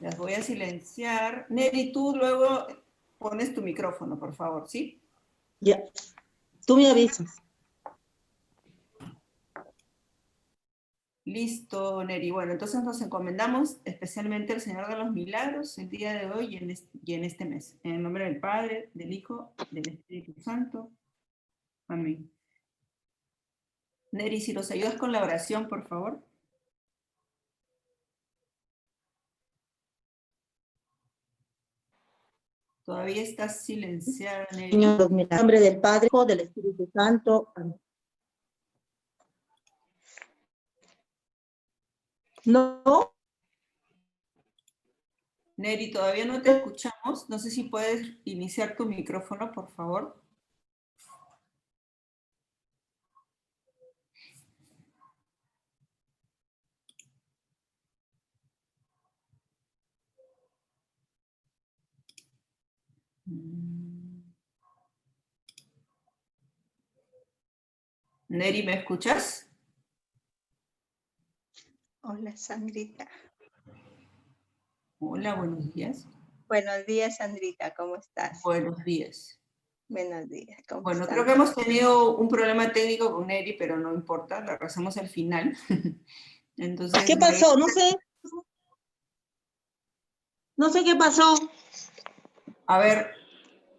Las voy a silenciar. Neri, tú luego pones tu micrófono, por favor, ¿sí? Ya, tú me avisas. Listo, Neri. Bueno, entonces nos encomendamos especialmente al Señor de los Milagros el día de hoy y en este mes. En el nombre del Padre, del Hijo, del Espíritu Santo. Amén. Neri, si nos ayudas con la oración, por favor. Todavía estás silenciada, Neri. Señor, en el nombre del Padre, Hijo, del Espíritu Santo. Amén. No. Neri, todavía no te escuchamos. No sé si puedes iniciar tu micrófono, por favor. Neri, ¿me escuchas? Hola, Sandrita. Hola, buenos días. Buenos días, Sandrita, ¿cómo estás? Buenos días. Buenos días, ¿cómo Bueno, estás? creo que hemos tenido un problema técnico con Neri, pero no importa, la rezamos al final. Entonces, ¿Qué pasó? No sé. No sé qué pasó. a ver,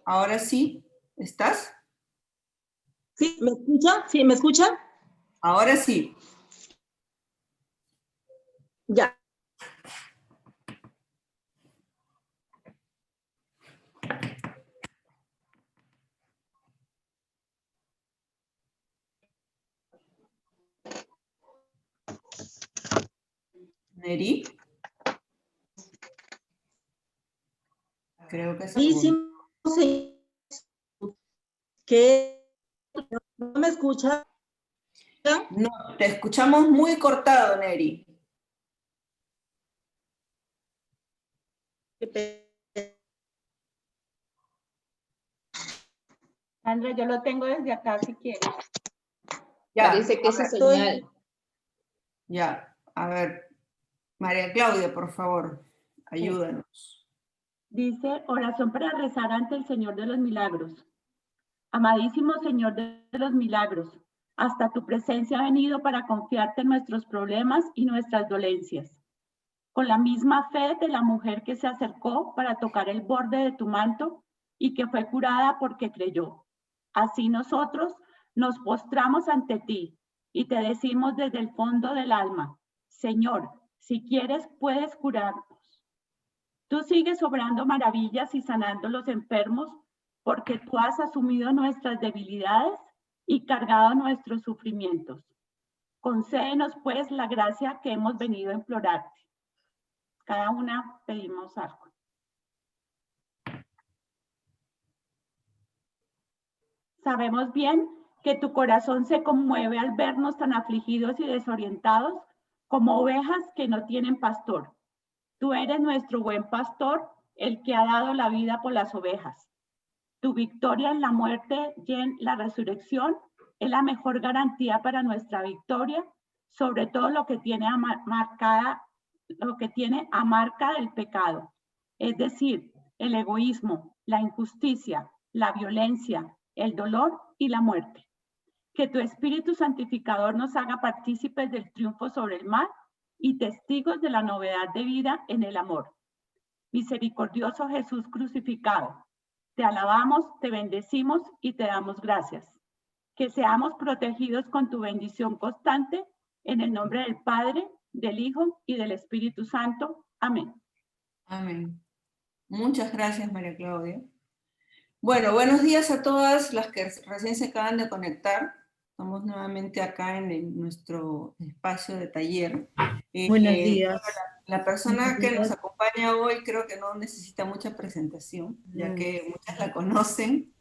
ahora sí, ¿estás? ¿Sí? ¿Me escucha? ¿Sí? ¿Me escucha? Ahora sí. Ya. Neri. Creo que Sí, se... sí. ¿Qué? ¿No me escucha? No, te escuchamos muy cortado, Neri. Sandra, yo lo tengo desde acá si quieres. Ya, Parece que a es su ver, señal. ya, a ver, María Claudia, por favor, ayúdanos. Dice, oración para rezar ante el Señor de los Milagros. Amadísimo Señor de los Milagros, hasta tu presencia ha venido para confiarte en nuestros problemas y nuestras dolencias. Con la misma fe de la mujer que se acercó para tocar el borde de tu manto y que fue curada porque creyó. Así nosotros nos postramos ante ti y te decimos desde el fondo del alma, Señor, si quieres puedes curarnos. Tú sigues obrando maravillas y sanando los enfermos porque tú has asumido nuestras debilidades y cargado nuestros sufrimientos. Concédenos pues la gracia que hemos venido a implorarte. Cada una pedimos algo. Sabemos bien que tu corazón se conmueve al vernos tan afligidos y desorientados como ovejas que no tienen pastor. Tú eres nuestro buen pastor, el que ha dado la vida por las ovejas. Tu victoria en la muerte y en la resurrección es la mejor garantía para nuestra victoria, sobre todo lo que tiene a marca del pecado, es decir, el egoísmo, la injusticia, la violencia, el dolor y la muerte. Que tu Espíritu Santificador nos haga partícipes del triunfo sobre el mal y testigos de la novedad de vida en el amor. Misericordioso Jesús crucificado, te alabamos, te bendecimos y te damos gracias. Que seamos protegidos con tu bendición constante, en el nombre del Padre, del Hijo y del Espíritu Santo. Amén. Amén. Muchas gracias, María Claudia. Bueno, buenos días a todas las que recién se acaban de conectar. Estamos nuevamente acá en nuestro espacio de taller. Buenos días. La persona que nos acompaña hoy creo que no necesita mucha presentación, ya que muchas la conocen.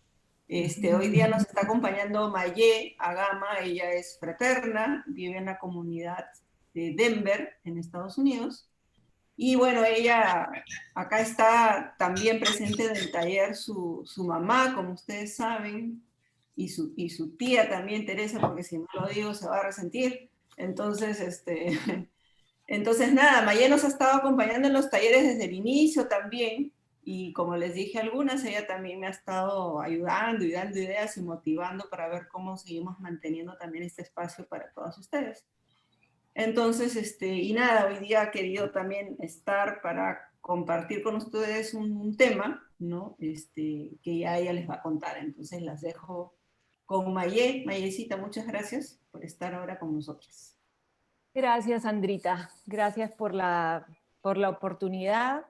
Hoy día nos está acompañando Mayé Agama, ella es fraterna, vive en la comunidad de Denver, en Estados Unidos. Y bueno, ella acá está también presente en el taller su mamá, como ustedes saben, y su tía también, Teresa, porque si no lo digo se va a resentir. Entonces, Entonces, nada, Mayé nos ha estado acompañando en los talleres desde el inicio también, y como les dije a algunas, ella también me ha estado ayudando y dando ideas y motivando para ver cómo seguimos manteniendo también este espacio para todos ustedes. Entonces, y nada, hoy día he querido también estar para compartir con ustedes un tema, ¿no? Que ya ella les va a contar. Entonces las dejo con Mayé. Mayécita, muchas gracias por estar ahora con nosotras. Gracias, Andrita. Gracias por la oportunidad.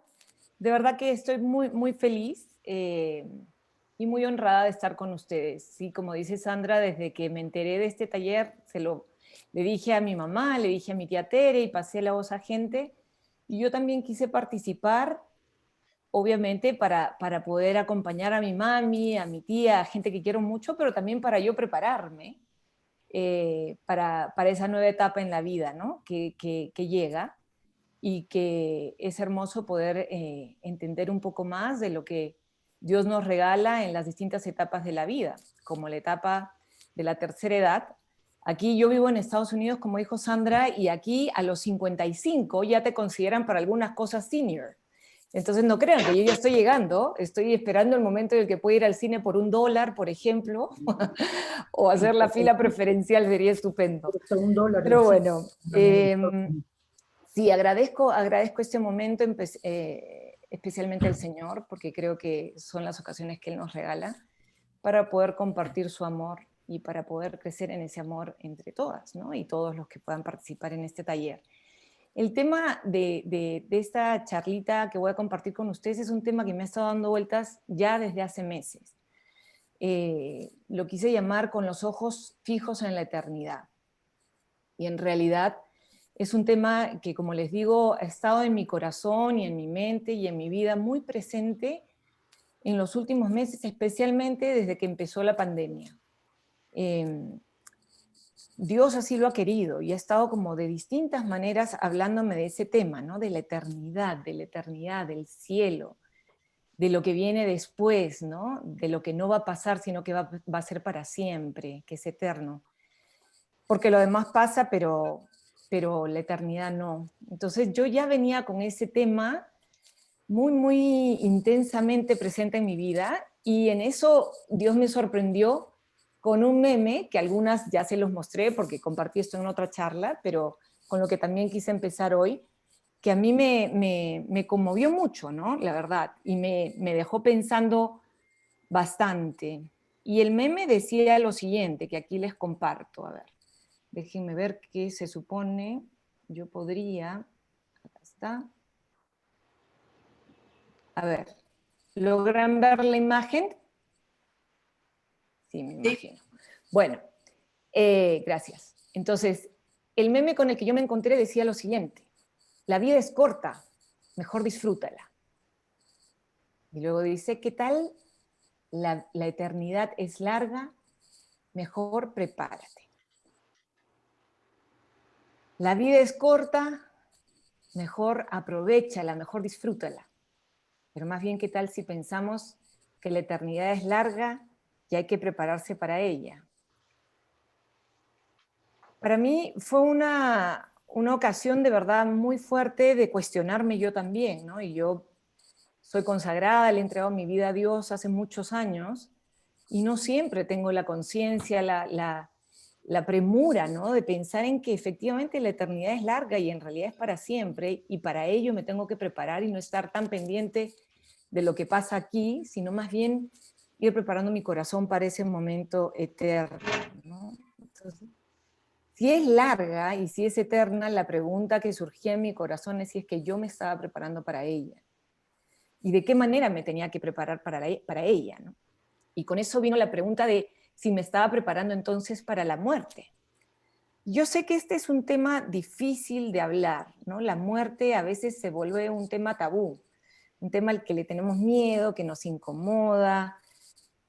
De verdad que estoy muy, muy feliz y muy honrada de estar con ustedes. Sí, como dice Sandra, desde que me enteré de este taller, le dije a mi mamá, le dije a mi tía Tere y pasé la voz a gente. Y yo también quise participar, obviamente, para poder acompañar a mi mami, a mi tía, a gente que quiero mucho, pero también para yo prepararme para esa nueva etapa en la vida, ¿no? que llega y que es hermoso poder entender un poco más de lo que Dios nos regala en las distintas etapas de la vida, como la etapa de la tercera edad. Aquí yo vivo en Estados Unidos, como dijo Sandra, y aquí a los 55 ya te consideran para algunas cosas senior. Entonces no crean que yo ya estoy llegando, estoy esperando el momento en el que pueda ir al cine por $1, por ejemplo, o hacer la fila preferencial, sería estupendo. $1. Pero bueno, sí, agradezco este momento, especialmente al Señor, porque creo que son las ocasiones que Él nos regala para poder compartir su amor y para poder crecer en ese amor entre todas, ¿no? Y todos los que puedan participar en este taller. El tema de esta charlita que voy a compartir con ustedes es un tema que me ha estado dando vueltas ya desde hace meses. Lo quise llamar con los ojos fijos en la eternidad. Y en realidad es un tema que, como les digo, ha estado en mi corazón y en mi mente y en mi vida muy presente en los últimos meses, especialmente desde que empezó la pandemia. Dios así lo ha querido y ha estado como de distintas maneras hablándome de ese tema, ¿no? De la eternidad, del cielo, de lo que viene después, ¿no? De lo que no va a pasar, sino que va a ser para siempre, que es eterno. Porque lo demás pasa, pero la eternidad no. Entonces yo ya venía con ese tema muy, muy intensamente presente en mi vida, y en eso Dios me sorprendió con un meme que algunas ya se los mostré porque compartí esto en otra charla, pero con lo que también quise empezar hoy, que a mí me conmovió mucho, ¿no? La verdad, y me dejó pensando bastante. Y el meme decía lo siguiente, que aquí les comparto, a ver, déjenme ver qué se supone, yo podría, acá está. A ver, ¿logran ver la imagen? Sí, me imagino. Bueno, gracias. Entonces, el meme con el que yo me encontré decía lo siguiente: la vida es corta, mejor disfrútala. Y luego dice, ¿qué tal? La eternidad es larga, mejor prepárate. La vida es corta, mejor aprovéchala, mejor disfrútala. Pero más bien, ¿qué tal si pensamos que la eternidad es larga y hay que prepararse para ella? Para mí fue una ocasión de verdad muy fuerte de cuestionarme yo también, ¿no? Y yo soy consagrada, le he entregado mi vida a Dios hace muchos años y no siempre tengo la conciencia, la premura, ¿no? De pensar en que efectivamente la eternidad es larga y en realidad es para siempre, y para ello me tengo que preparar y no estar tan pendiente de lo que pasa aquí, sino más bien ir preparando mi corazón para ese momento eterno, ¿no? Entonces, si es larga y si es eterna, la pregunta que surgía en mi corazón es si es que yo me estaba preparando para ella y de qué manera me tenía que preparar para ella, ¿no? Y con eso vino la pregunta de si me estaba preparando entonces para la muerte. Yo sé que este es un tema difícil de hablar, ¿no? La muerte a veces se vuelve un tema tabú, un tema al que le tenemos miedo, que nos incomoda,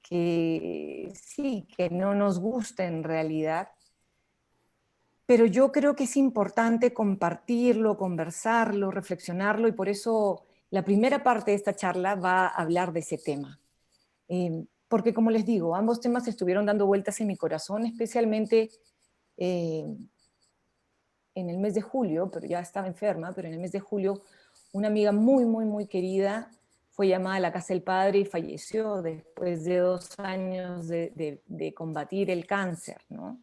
que sí, que no nos gusta en realidad. Pero yo creo que es importante compartirlo, conversarlo, reflexionarlo, y por eso la primera parte de esta charla va a hablar de ese tema. Porque, como les digo, ambos temas estuvieron dando vueltas en mi corazón, especialmente en el mes de julio, pero ya estaba enferma, pero en el mes de julio una amiga muy querida fue llamada a la casa del padre y falleció después de 2 años de combatir el cáncer, ¿no?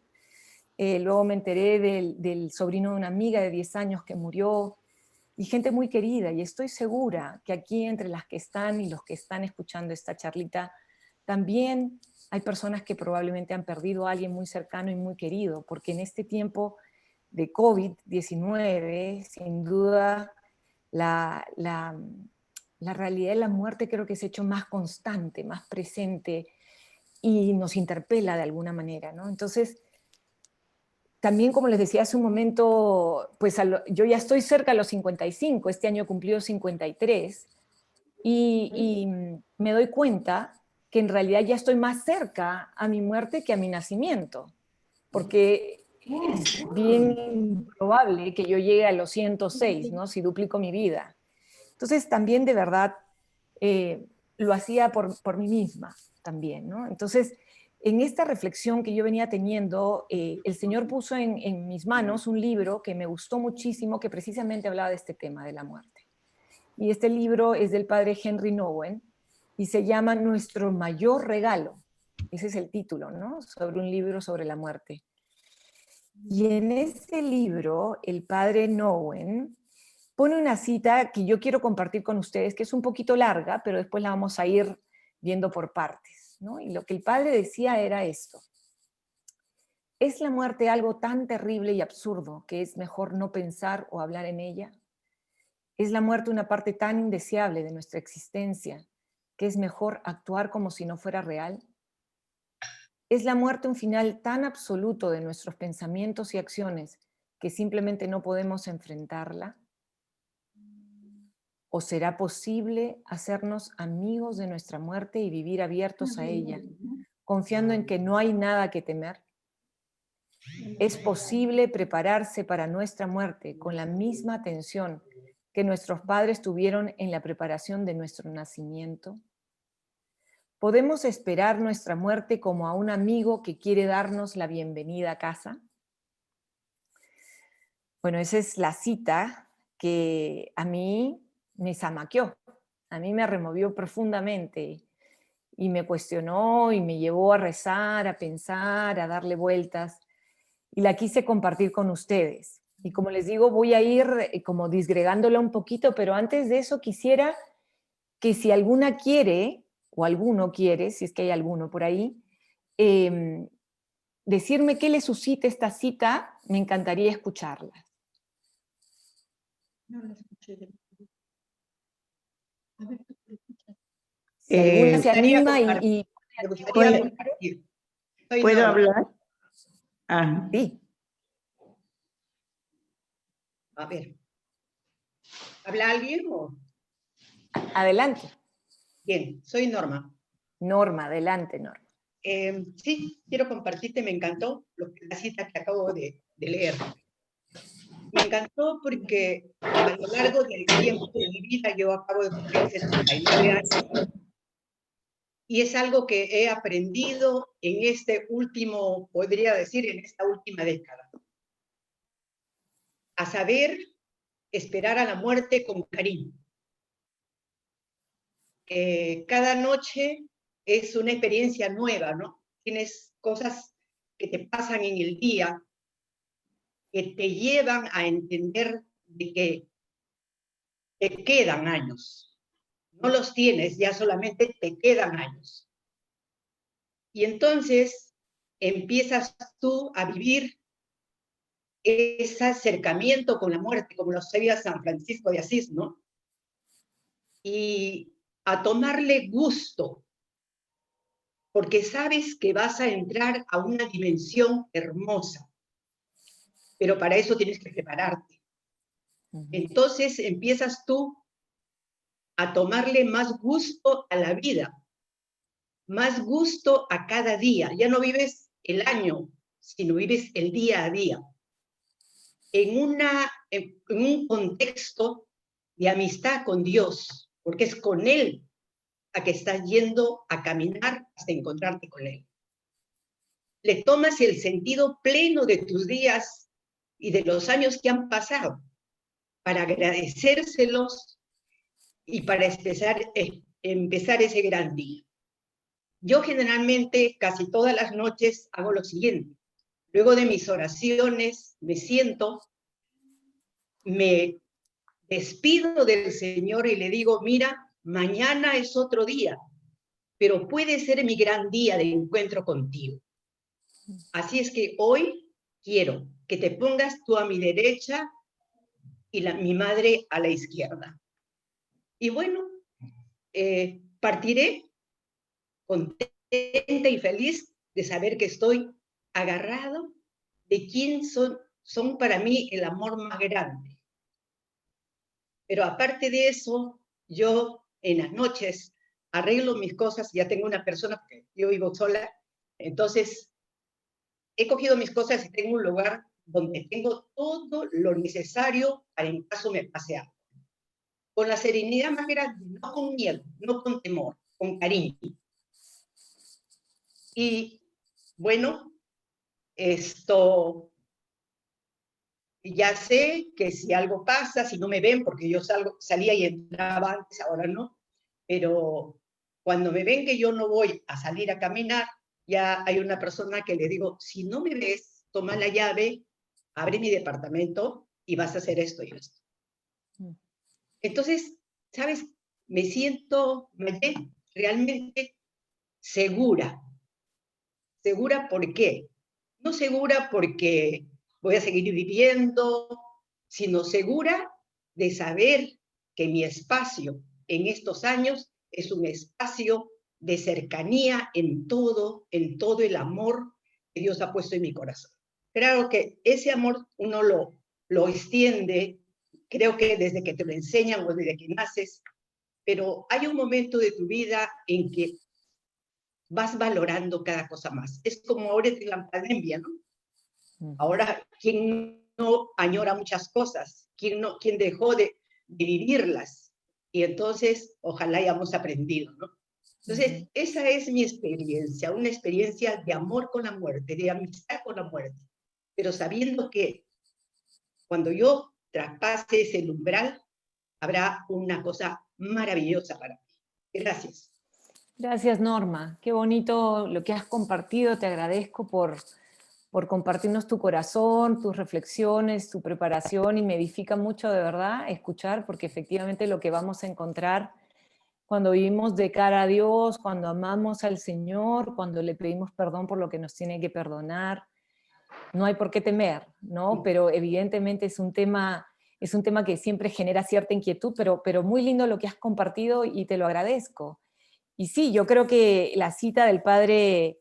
Luego me enteré del sobrino de una amiga de 10 años que murió, y gente muy querida, y estoy segura que aquí entre las que están y los que están escuchando esta charlita, también hay personas que probablemente han perdido a alguien muy cercano y muy querido, porque en este tiempo de COVID-19, sin duda, la realidad de la muerte creo que se ha hecho más constante, más presente, y nos interpela de alguna manera, ¿no? Entonces, también, como les decía hace un momento, pues yo ya estoy cerca a los 55, este año cumplió 53, y me doy cuenta que en realidad ya estoy más cerca a mi muerte que a mi nacimiento, porque es bien probable que yo llegue a los 106, ¿no? Si duplico mi vida. Entonces, también de verdad lo hacía por mí misma también, ¿no? Entonces, en esta reflexión que yo venía teniendo, el Señor puso en mis manos un libro que me gustó muchísimo, que precisamente hablaba de este tema de la muerte. Y este libro es del padre Henry Nouwen y se llama Nuestro mayor regalo. Ese es el título, ¿no? Sobre un libro sobre la muerte. Y en este libro, el padre Nouwen pone una cita que yo quiero compartir con ustedes, que es un poquito larga, pero después la vamos a ir viendo por partes, ¿no? Y lo que el padre decía era esto: ¿es la muerte algo tan terrible y absurdo que es mejor no pensar o hablar en ella? ¿Es la muerte una parte tan indeseable de nuestra existencia que es mejor actuar como si no fuera real? ¿Es la muerte un final tan absoluto de nuestros pensamientos y acciones que simplemente no podemos enfrentarla? ¿O será posible hacernos amigos de nuestra muerte y vivir abiertos a ella, confiando en que no hay nada que temer? ¿Es posible prepararse para nuestra muerte con la misma atención que nuestros padres tuvieron en la preparación de nuestro nacimiento? ¿Podemos esperar nuestra muerte como a un amigo que quiere darnos la bienvenida a casa? Bueno, esa es la cita que a mí me zamaqueó, a mí me removió profundamente y me cuestionó y me llevó a rezar, a pensar, a darle vueltas, y la quise compartir con ustedes. Y como les digo, voy a ir como disgregándola un poquito, pero antes de eso quisiera que si alguna quiere, o alguno quiere, si es que hay alguno por ahí, decirme qué le suscita esta cita, me encantaría escucharla. No la escuché. A ver, ¿tú qué escuchas? Si alguna se gustaría anima compartir, me gustaría compartir. Soy ¿Puedo Norma. hablar? Ah, Sí, A ver. ¿Habla alguien o...? adelante. Bien, soy Norma. Norma, adelante, Norma. Sí, quiero compartirte, me encantó la cita que acabo de leer. Me encantó porque a lo largo del tiempo de mi vida, yo acabo de cumplir 69 años, y es algo que he aprendido en este último, podría decir, en esta última década. A saber, esperar a la muerte con cariño. Cada noche es una experiencia nueva, ¿no? Tienes cosas que te pasan en el día que te llevan a entender de que te quedan años. No los tienes, ya solamente te quedan años. Y entonces empiezas tú a vivir ese acercamiento con la muerte, como lo sabía San Francisco de Asís, ¿no? Y a tomarle gusto, porque sabes que vas a entrar a una dimensión hermosa, pero para eso tienes que prepararte. Entonces empiezas tú a tomarle más gusto a la vida, más gusto a cada día. Ya no vives el año, sino vives el día a día. En un contexto de amistad con Dios, porque es con Él a que estás yendo a caminar hasta encontrarte con Él. Le tomas el sentido pleno de tus días y de los años que han pasado, para agradecérselos y para empezar ese gran día. Yo generalmente casi todas las noches hago lo siguiente. Luego de mis oraciones me siento, me despido del Señor y le digo, mira, mañana es otro día, pero puede ser mi gran día de encuentro contigo. Así es que hoy quiero que te pongas tú a mi derecha y mi madre a la izquierda. Y bueno, partiré contenta y feliz de saber que estoy agarrado de quien son para mí el amor más grande. Pero aparte de eso, yo en las noches arreglo mis cosas, ya tengo una persona, porque yo vivo sola, entonces he cogido mis cosas y tengo un lugar donde tengo todo lo necesario para en caso me pase algo. Con la serenidad más grande, no con miedo, no con temor, con cariño. Y bueno, ya sé que si algo pasa, si no me ven, porque yo salía y entraba antes, ahora no, pero cuando me ven que yo no voy a salir a caminar, ya hay una persona que le digo, si no me ves, toma la llave, abre mi departamento y vas a hacer esto y esto. Entonces, ¿sabes? Me siento realmente segura. ¿Segura por qué? No segura porque voy a seguir viviendo, sino segura de saber que mi espacio en estos años es un espacio de cercanía en todo el amor que Dios ha puesto en mi corazón. Claro que ese amor uno lo extiende, creo que desde que te lo enseñan o desde que naces, pero hay un momento de tu vida en que vas valorando cada cosa más. Es como ahora en la pandemia, ¿no? Ahora, ¿quién no añora muchas cosas? ¿Quién dejó de vivirlas? Y entonces, ojalá hayamos aprendido, ¿no? Entonces, esa es mi experiencia, una experiencia de amor con la muerte, de amistad con la muerte, pero sabiendo que cuando yo traspase ese umbral, habrá una cosa maravillosa para mí. Gracias. Gracias, Norma. Qué bonito lo que has compartido. Te agradezco por compartirnos tu corazón, tus reflexiones, tu preparación, y me edifica mucho de verdad escuchar, porque efectivamente lo que vamos a encontrar cuando vivimos de cara a Dios, cuando amamos al Señor, cuando le pedimos perdón por lo que nos tiene que perdonar, no hay por qué temer, ¿no? Pero evidentemente es un tema que siempre genera cierta inquietud, pero muy lindo lo que has compartido y te lo agradezco. Y sí, yo creo que la cita del padre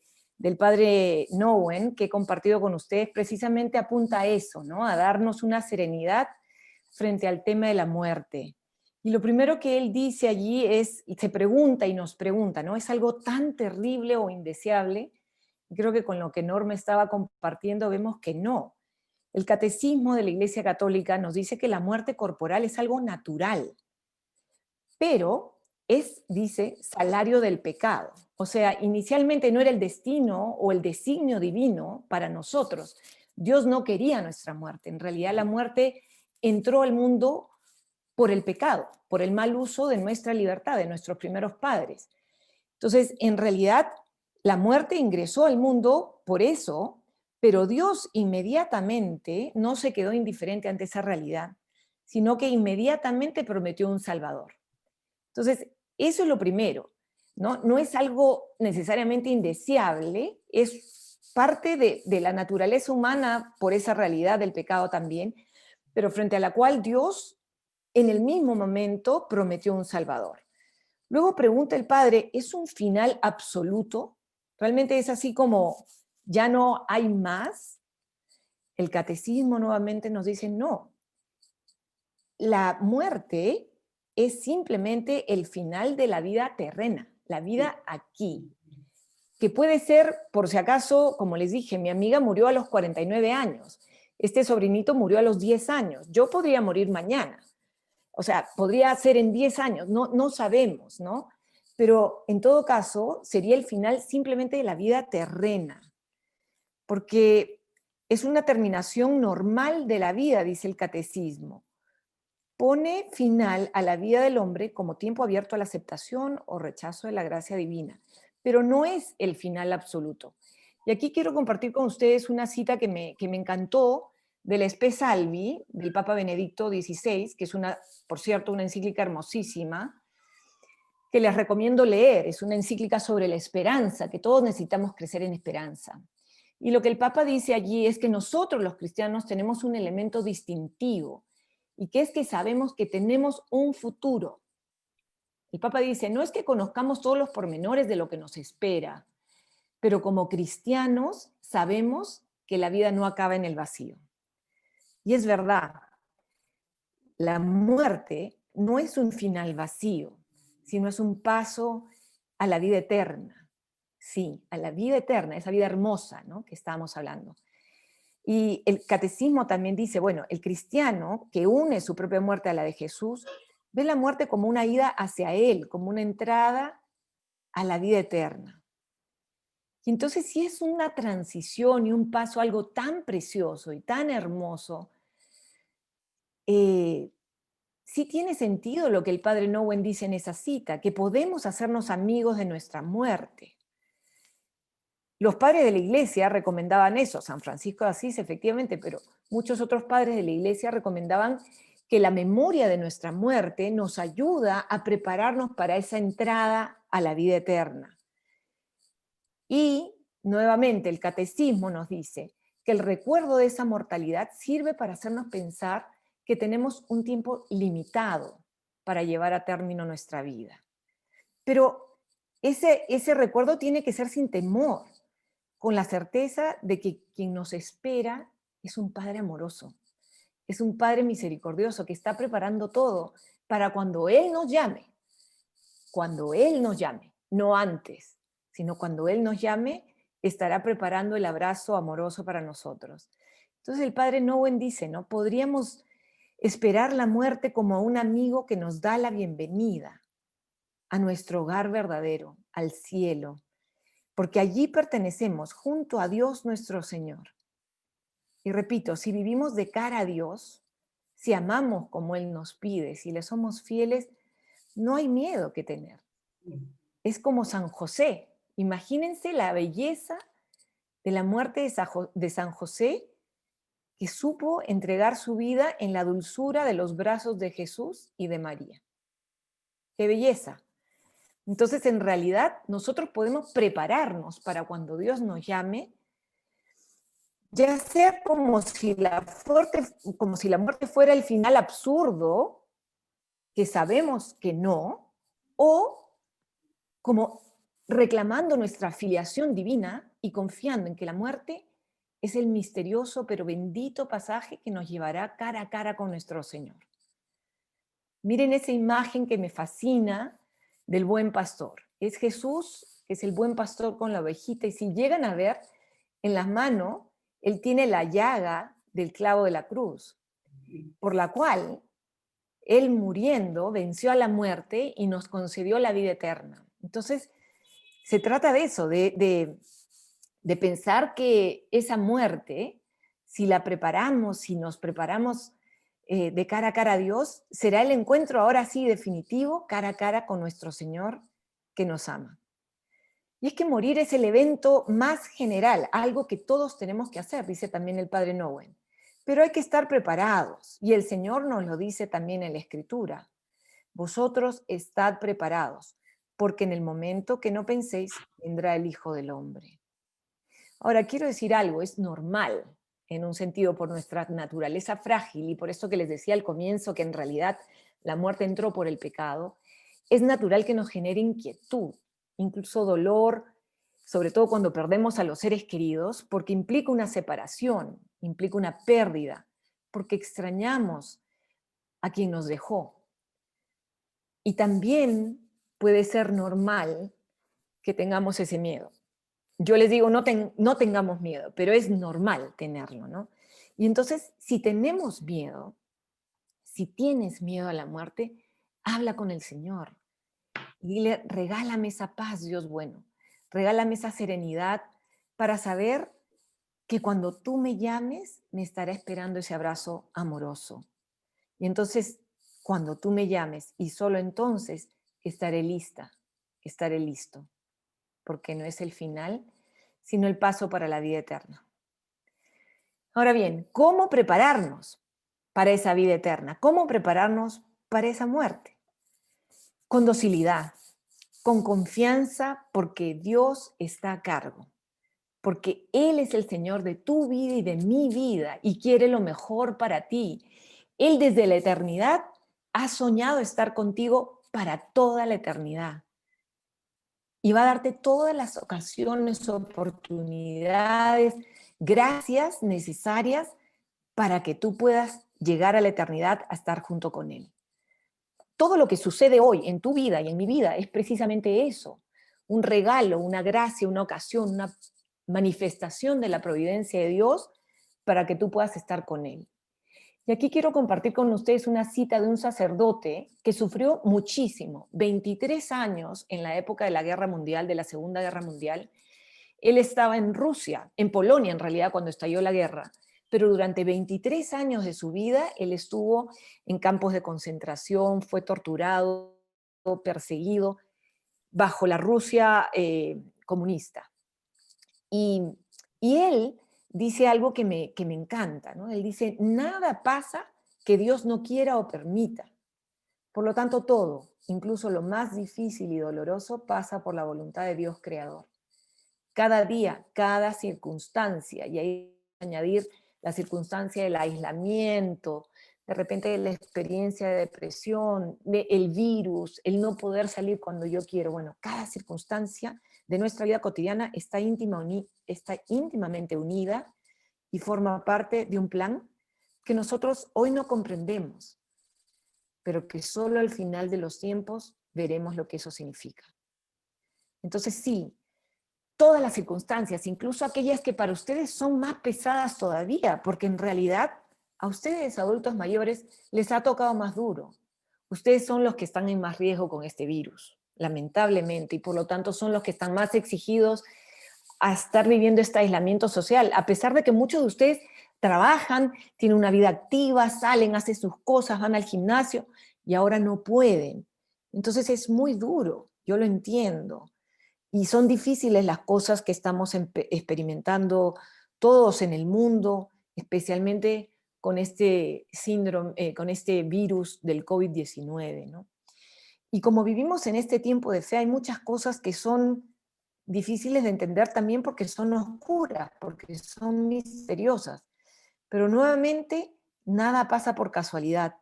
Nouwen que he compartido con ustedes precisamente apunta a eso, ¿no? A darnos una serenidad frente al tema de la muerte. Y lo primero que él dice allí y se pregunta y nos pregunta, ¿no? ¿Es algo tan terrible o indeseable? Y creo que con lo que Norma estaba compartiendo vemos que no. El catecismo de la Iglesia Católica nos dice que la muerte corporal es algo natural, pero dice, salario del pecado. O sea, inicialmente no era el destino o el designio divino para nosotros. Dios no quería nuestra muerte. En realidad la muerte entró al mundo por el pecado, por el mal uso de nuestra libertad, de nuestros primeros padres. Entonces, en realidad, la muerte ingresó al mundo por eso, pero Dios inmediatamente no se quedó indiferente ante esa realidad, sino que inmediatamente prometió un Salvador. Entonces, eso es lo primero, ¿no? No es algo necesariamente indeseable, es parte de la naturaleza humana por esa realidad del pecado también, pero frente a la cual Dios en el mismo momento prometió un Salvador. Luego pregunta el Padre, ¿es un final absoluto? ¿Realmente es así como ya no hay más? El catecismo nuevamente nos dice no. La muerte es simplemente el final de la vida terrena, la vida aquí, que puede ser, por si acaso, como les dije, mi amiga murió a los 49 años, este sobrinito murió a los 10 años, yo podría morir mañana, o sea, podría ser en 10 años, no sabemos, ¿no? Pero en todo caso sería el final simplemente de la vida terrena, porque es una terminación normal de la vida, dice el catecismo. Pone final a la vida del hombre como tiempo abierto a la aceptación o rechazo de la gracia divina, pero no es el final absoluto. Y aquí quiero compartir con ustedes una cita que me encantó del Spe Salvi, del Papa Benedicto XVI, que es por cierto, una encíclica hermosísima, que les recomiendo leer. Es una encíclica sobre la esperanza, que todos necesitamos crecer en esperanza. Y lo que el Papa dice allí es que nosotros los cristianos tenemos un elemento distintivo, y que es que sabemos que tenemos un futuro. El Papa dice, no es que conozcamos todos los pormenores de lo que nos espera, pero como cristianos sabemos que la vida no acaba en el vacío. Y es verdad, la muerte no es un final vacío, sino es un paso a la vida eterna. Sí, a la vida eterna, esa vida hermosa, ¿no?, que estábamos hablando. Y el catecismo también dice, bueno, el cristiano que une su propia muerte a la de Jesús, ve la muerte como una ida hacia Él, como una entrada a la vida eterna. Y entonces, si es una transición y un paso, algo tan precioso y tan hermoso, sí tiene sentido lo que el padre Nowen dice en esa cita, que podemos hacernos amigos de nuestra muerte. Los padres de la iglesia recomendaban eso, San Francisco de Asís efectivamente, pero muchos otros padres de la iglesia recomendaban que la memoria de nuestra muerte nos ayuda a prepararnos para esa entrada a la vida eterna. Y nuevamente el catecismo nos dice que el recuerdo de esa mortalidad sirve para hacernos pensar que tenemos un tiempo limitado para llevar a término nuestra vida. Pero ese recuerdo tiene que ser sin temor, con la certeza de que quien nos espera es un Padre amoroso, es un Padre misericordioso que está preparando todo para cuando Él nos llame, no antes, sino cuando Él nos llame, estará preparando el abrazo amoroso para nosotros. Entonces el padre Nowen dice, ¿no? Podríamos esperar la muerte como a un amigo que nos da la bienvenida a nuestro hogar verdadero, al cielo, porque allí pertenecemos junto a Dios nuestro Señor. Y repito, si vivimos de cara a Dios, si amamos como Él nos pide, si le somos fieles, no hay miedo que tener. Es como San José. Imagínense la belleza de la muerte de San José, que supo entregar su vida en la dulzura de los brazos de Jesús y de María. ¡Qué belleza! Entonces, en realidad, nosotros podemos prepararnos para cuando Dios nos llame, ya sea como si la muerte fuera el final absurdo, que sabemos que no, o como reclamando nuestra filiación divina y confiando en que la muerte es el misterioso pero bendito pasaje que nos llevará cara a cara con nuestro Señor. Miren esa imagen que me fascina del buen pastor. Es Jesús, que es el buen pastor con la ovejita, y si llegan a ver, en las manos, Él tiene la llaga del clavo de la cruz, por la cual Él muriendo venció a la muerte y nos concedió la vida eterna. Entonces, se trata de eso, de pensar que esa muerte, si la preparamos, si nos preparamos de cara a Dios, será el encuentro ahora sí definitivo, cara a cara con nuestro Señor que nos ama. Y es que morir es el evento más general, algo que todos tenemos que hacer, dice también el padre Nowen. Pero hay que estar preparados, y el Señor nos lo dice también en la Escritura. Vosotros estad preparados, porque en el momento que no penséis, vendrá el Hijo del Hombre. Ahora, quiero decir algo, es normal, en un sentido, por nuestra naturaleza frágil, y por eso que les decía al comienzo que en realidad la muerte entró por el pecado, es natural que nos genere inquietud, incluso dolor, sobre todo cuando perdemos a los seres queridos, porque implica una separación, implica una pérdida, porque extrañamos a quien nos dejó. Y también puede ser normal que tengamos ese miedo. Yo les digo, no tengamos miedo, pero es normal tenerlo, ¿no? Y entonces, si tenemos miedo, si tienes miedo a la muerte, habla con el Señor. Y dile, regálame esa paz, Dios bueno. Regálame esa serenidad para saber que cuando tú me llames, me estará esperando ese abrazo amoroso. Y entonces, cuando tú me llames, y solo entonces, estaré lista, estaré listo, porque no es el final, sino el paso para la vida eterna. Ahora bien, ¿cómo prepararnos para esa vida eterna? ¿Cómo prepararnos para esa muerte? Con docilidad, con confianza, porque Dios está a cargo, porque Él es el Señor de tu vida y de mi vida y quiere lo mejor para ti. Él desde la eternidad ha soñado estar contigo para toda la eternidad. Y va a darte todas las ocasiones, oportunidades, gracias necesarias para que tú puedas llegar a la eternidad a estar junto con Él. Todo lo que sucede hoy en tu vida y en mi vida es precisamente eso, un regalo, una gracia, una ocasión, una manifestación de la providencia de Dios para que tú puedas estar con Él. Y aquí quiero compartir con ustedes una cita de un sacerdote que sufrió muchísimo, 23 años en la época de la Guerra Mundial, de la Segunda Guerra Mundial. Él estaba en Rusia, en Polonia en realidad, cuando estalló la guerra, pero durante 23 años de su vida él estuvo en campos de concentración, fue torturado, perseguido, bajo la Rusia comunista. Y él dice algo que me encanta, ¿no? Él dice, nada pasa que Dios no quiera o permita. Por lo tanto, todo, incluso lo más difícil y doloroso, pasa por la voluntad de Dios creador. Cada día, cada circunstancia, y ahí añadir la circunstancia del aislamiento, de repente la experiencia de depresión, el virus, el no poder salir cuando yo quiero. Bueno, cada circunstancia de nuestra vida cotidiana está íntimamente unida y forma parte de un plan que nosotros hoy no comprendemos, pero que solo al final de los tiempos veremos lo que eso significa. Entonces sí, todas las circunstancias, incluso aquellas que para ustedes son más pesadas todavía, porque en realidad a ustedes, adultos mayores, les ha tocado más duro. Ustedes son los que están en más riesgo con este virus, lamentablemente, y por lo tanto son los que están más exigidos a estar viviendo este aislamiento social, a pesar de que muchos de ustedes trabajan, tienen una vida activa, salen, hacen sus cosas, van al gimnasio, y ahora no pueden. Entonces es muy duro, yo lo entiendo. Y son difíciles las cosas que estamos experimentando todos en el mundo, especialmente con este síndrome, con este virus del COVID-19, ¿no? Y como vivimos en este tiempo de fe, hay muchas cosas que son difíciles de entender también porque son oscuras, porque son misteriosas. Pero nuevamente, nada pasa por casualidad.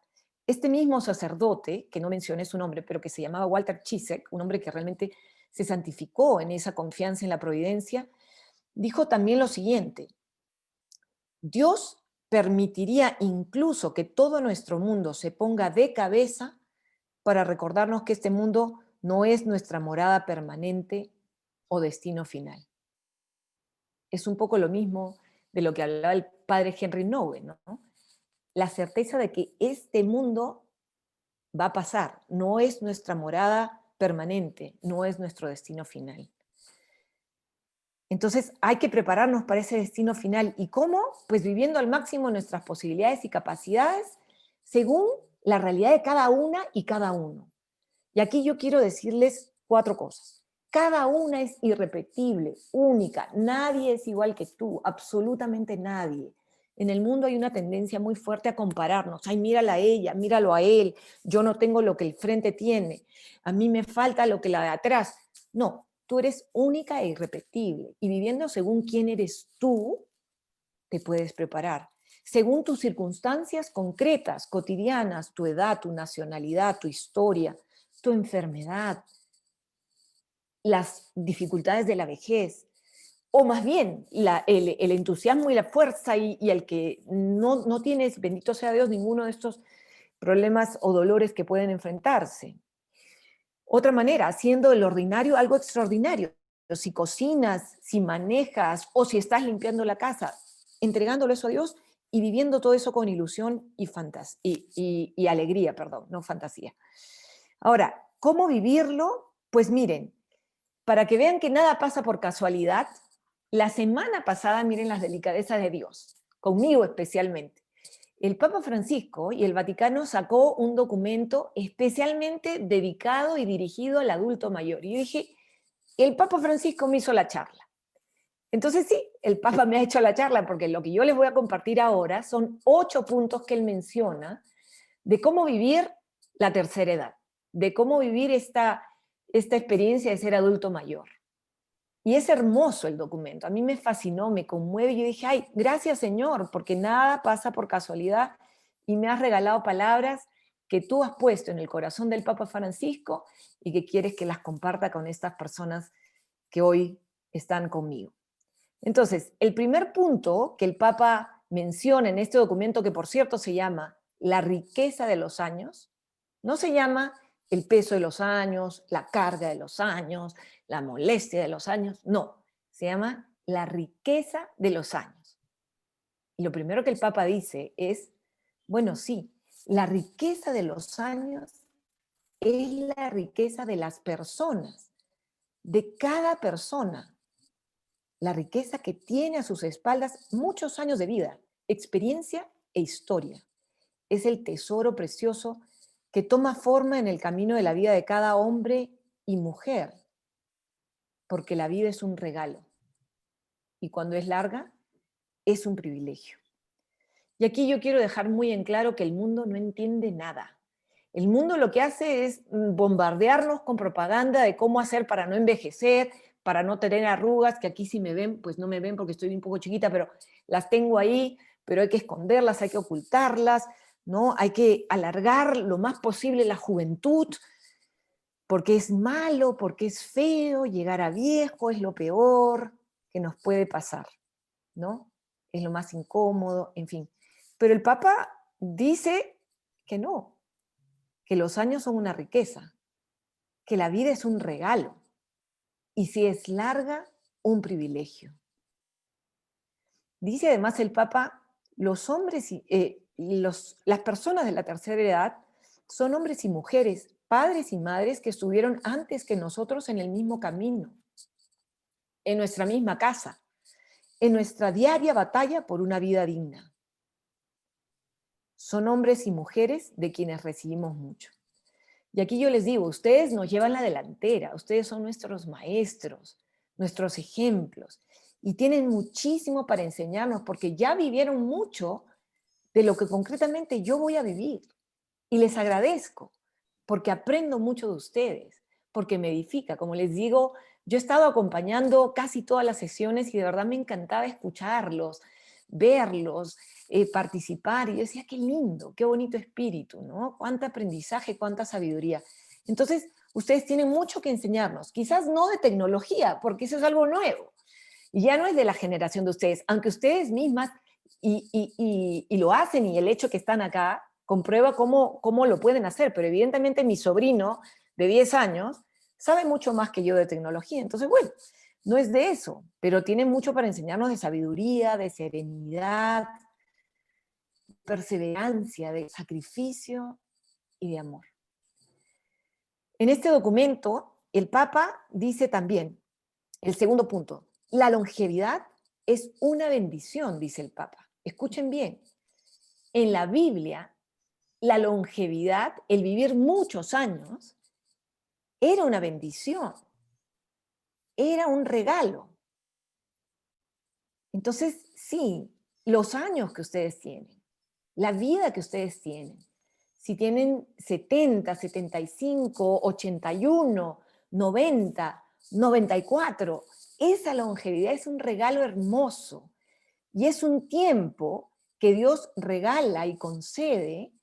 Este mismo sacerdote, que no mencioné su nombre, pero que se llamaba Walter Chisek, un hombre que realmente se santificó en esa confianza en la providencia, dijo también lo siguiente: Dios permitiría incluso que todo nuestro mundo se ponga de cabeza para recordarnos que este mundo no es nuestra morada permanente o destino final. Es un poco lo mismo de lo que hablaba el padre Henry Nouwen, ¿no? La certeza de que este mundo va a pasar, no es nuestra morada permanente, no es nuestro destino final. Entonces hay que prepararnos para ese destino final. ¿Y cómo? Pues viviendo al máximo nuestras posibilidades y capacidades según la realidad de cada una y cada uno. Y aquí yo quiero decirles 4 cosas. Cada una es irrepetible, única. Nadie es igual que tú, absolutamente nadie. En el mundo hay una tendencia muy fuerte a compararnos. Ay, mírala a ella, míralo a él. Yo no tengo lo que el frente tiene. A mí me falta lo que la de atrás. No, tú eres única e irrepetible. Y viviendo según quién eres tú, te puedes preparar. Según tus circunstancias concretas, cotidianas, tu edad, tu nacionalidad, tu historia, tu enfermedad, las dificultades de la vejez, o más bien el entusiasmo y la fuerza y el que no tienes, bendito sea Dios, ninguno de estos problemas o dolores que pueden enfrentarse. Otra manera, haciendo el ordinario algo extraordinario. Si cocinas, si manejas o si estás limpiando la casa, entregándole eso a Dios y viviendo todo eso con ilusión y alegría, perdón, no fantasía. Ahora, ¿cómo vivirlo? Pues miren, para que vean que nada pasa por casualidad, La semana pasada, miren las delicadezas de Dios, conmigo especialmente. El Papa Francisco y el Vaticano sacó un documento especialmente dedicado y dirigido al adulto mayor. Y yo dije, el Papa Francisco me hizo la charla. Entonces sí, el Papa me ha hecho la charla, porque lo que yo les voy a compartir ahora son 8 puntos que él menciona de cómo vivir la tercera edad, de cómo vivir esta experiencia de ser adulto mayor. Y es hermoso el documento, a mí me fascinó, me conmueve, y yo dije, ay, gracias Señor, porque nada pasa por casualidad, y me has regalado palabras que tú has puesto en el corazón del Papa Francisco y que quieres que las comparta con estas personas que hoy están conmigo. Entonces, el primer punto que el Papa menciona en este documento, que por cierto se llama La riqueza de los años, no se llama el peso de los años, la carga de los años, la molestia de los años, no, se llama la riqueza de los años. Y lo primero que el Papa dice es, bueno, sí, la riqueza de los años es la riqueza de las personas, de cada persona. La riqueza que tiene a sus espaldas muchos años de vida, experiencia e historia. Es el tesoro precioso que toma forma en el camino de la vida de cada hombre y mujer, porque la vida es un regalo. Y cuando es larga, es un privilegio. Y aquí yo quiero dejar muy en claro que el mundo no entiende nada. El mundo lo que hace es bombardearnos con propaganda de cómo hacer para no envejecer, para no tener arrugas, que aquí si me ven, pues no me ven porque estoy un poco chiquita, pero las tengo ahí, pero hay que esconderlas, hay que ocultarlas, ¿no? Hay que alargar lo más posible la juventud, porque es malo, porque es feo, llegar a viejo es lo peor que nos puede pasar, ¿no? Es lo más incómodo, en fin. Pero el Papa dice que no, que los años son una riqueza, que la vida es un regalo, y si es larga, un privilegio. Dice además el Papa, los hombres las personas de la tercera edad son hombres y mujeres, padres y madres que estuvieron antes que nosotros en el mismo camino, en nuestra misma casa, en nuestra diaria batalla por una vida digna. Son hombres y mujeres de quienes recibimos mucho. Y aquí yo les digo, ustedes nos llevan la delantera, ustedes son nuestros maestros, nuestros ejemplos, y tienen muchísimo para enseñarnos, porque ya vivieron mucho de lo que concretamente yo voy a vivir. Y les agradezco, porque aprendo mucho de ustedes, porque me edifica. Como les digo, yo he estado acompañando casi todas las sesiones y de verdad me encantaba escucharlos, verlos, participar, y yo decía, qué lindo, qué bonito espíritu, ¿no? Cuánto aprendizaje, cuánta sabiduría. Entonces, ustedes tienen mucho que enseñarnos, quizás no de tecnología, porque eso es algo nuevo, y ya no es de la generación de ustedes, aunque ustedes mismas, y lo hacen, y el hecho que están acá comprueba cómo lo pueden hacer, pero evidentemente mi sobrino de 10 años sabe mucho más que yo de tecnología, entonces, bueno, no es de eso, pero tiene mucho para enseñarnos de sabiduría, de serenidad, perseverancia, de sacrificio y de amor. En este documento, el Papa dice también, el segundo punto, la longevidad es una bendición, dice el Papa. Escuchen bien, en la Biblia, la longevidad, el vivir muchos años, era una bendición, era un regalo. Entonces, sí, los años que ustedes tienen, la vida que ustedes tienen, si tienen 70, 75, 81, 90, 94, esa longevidad es un regalo hermoso y es un tiempo que Dios regala y concede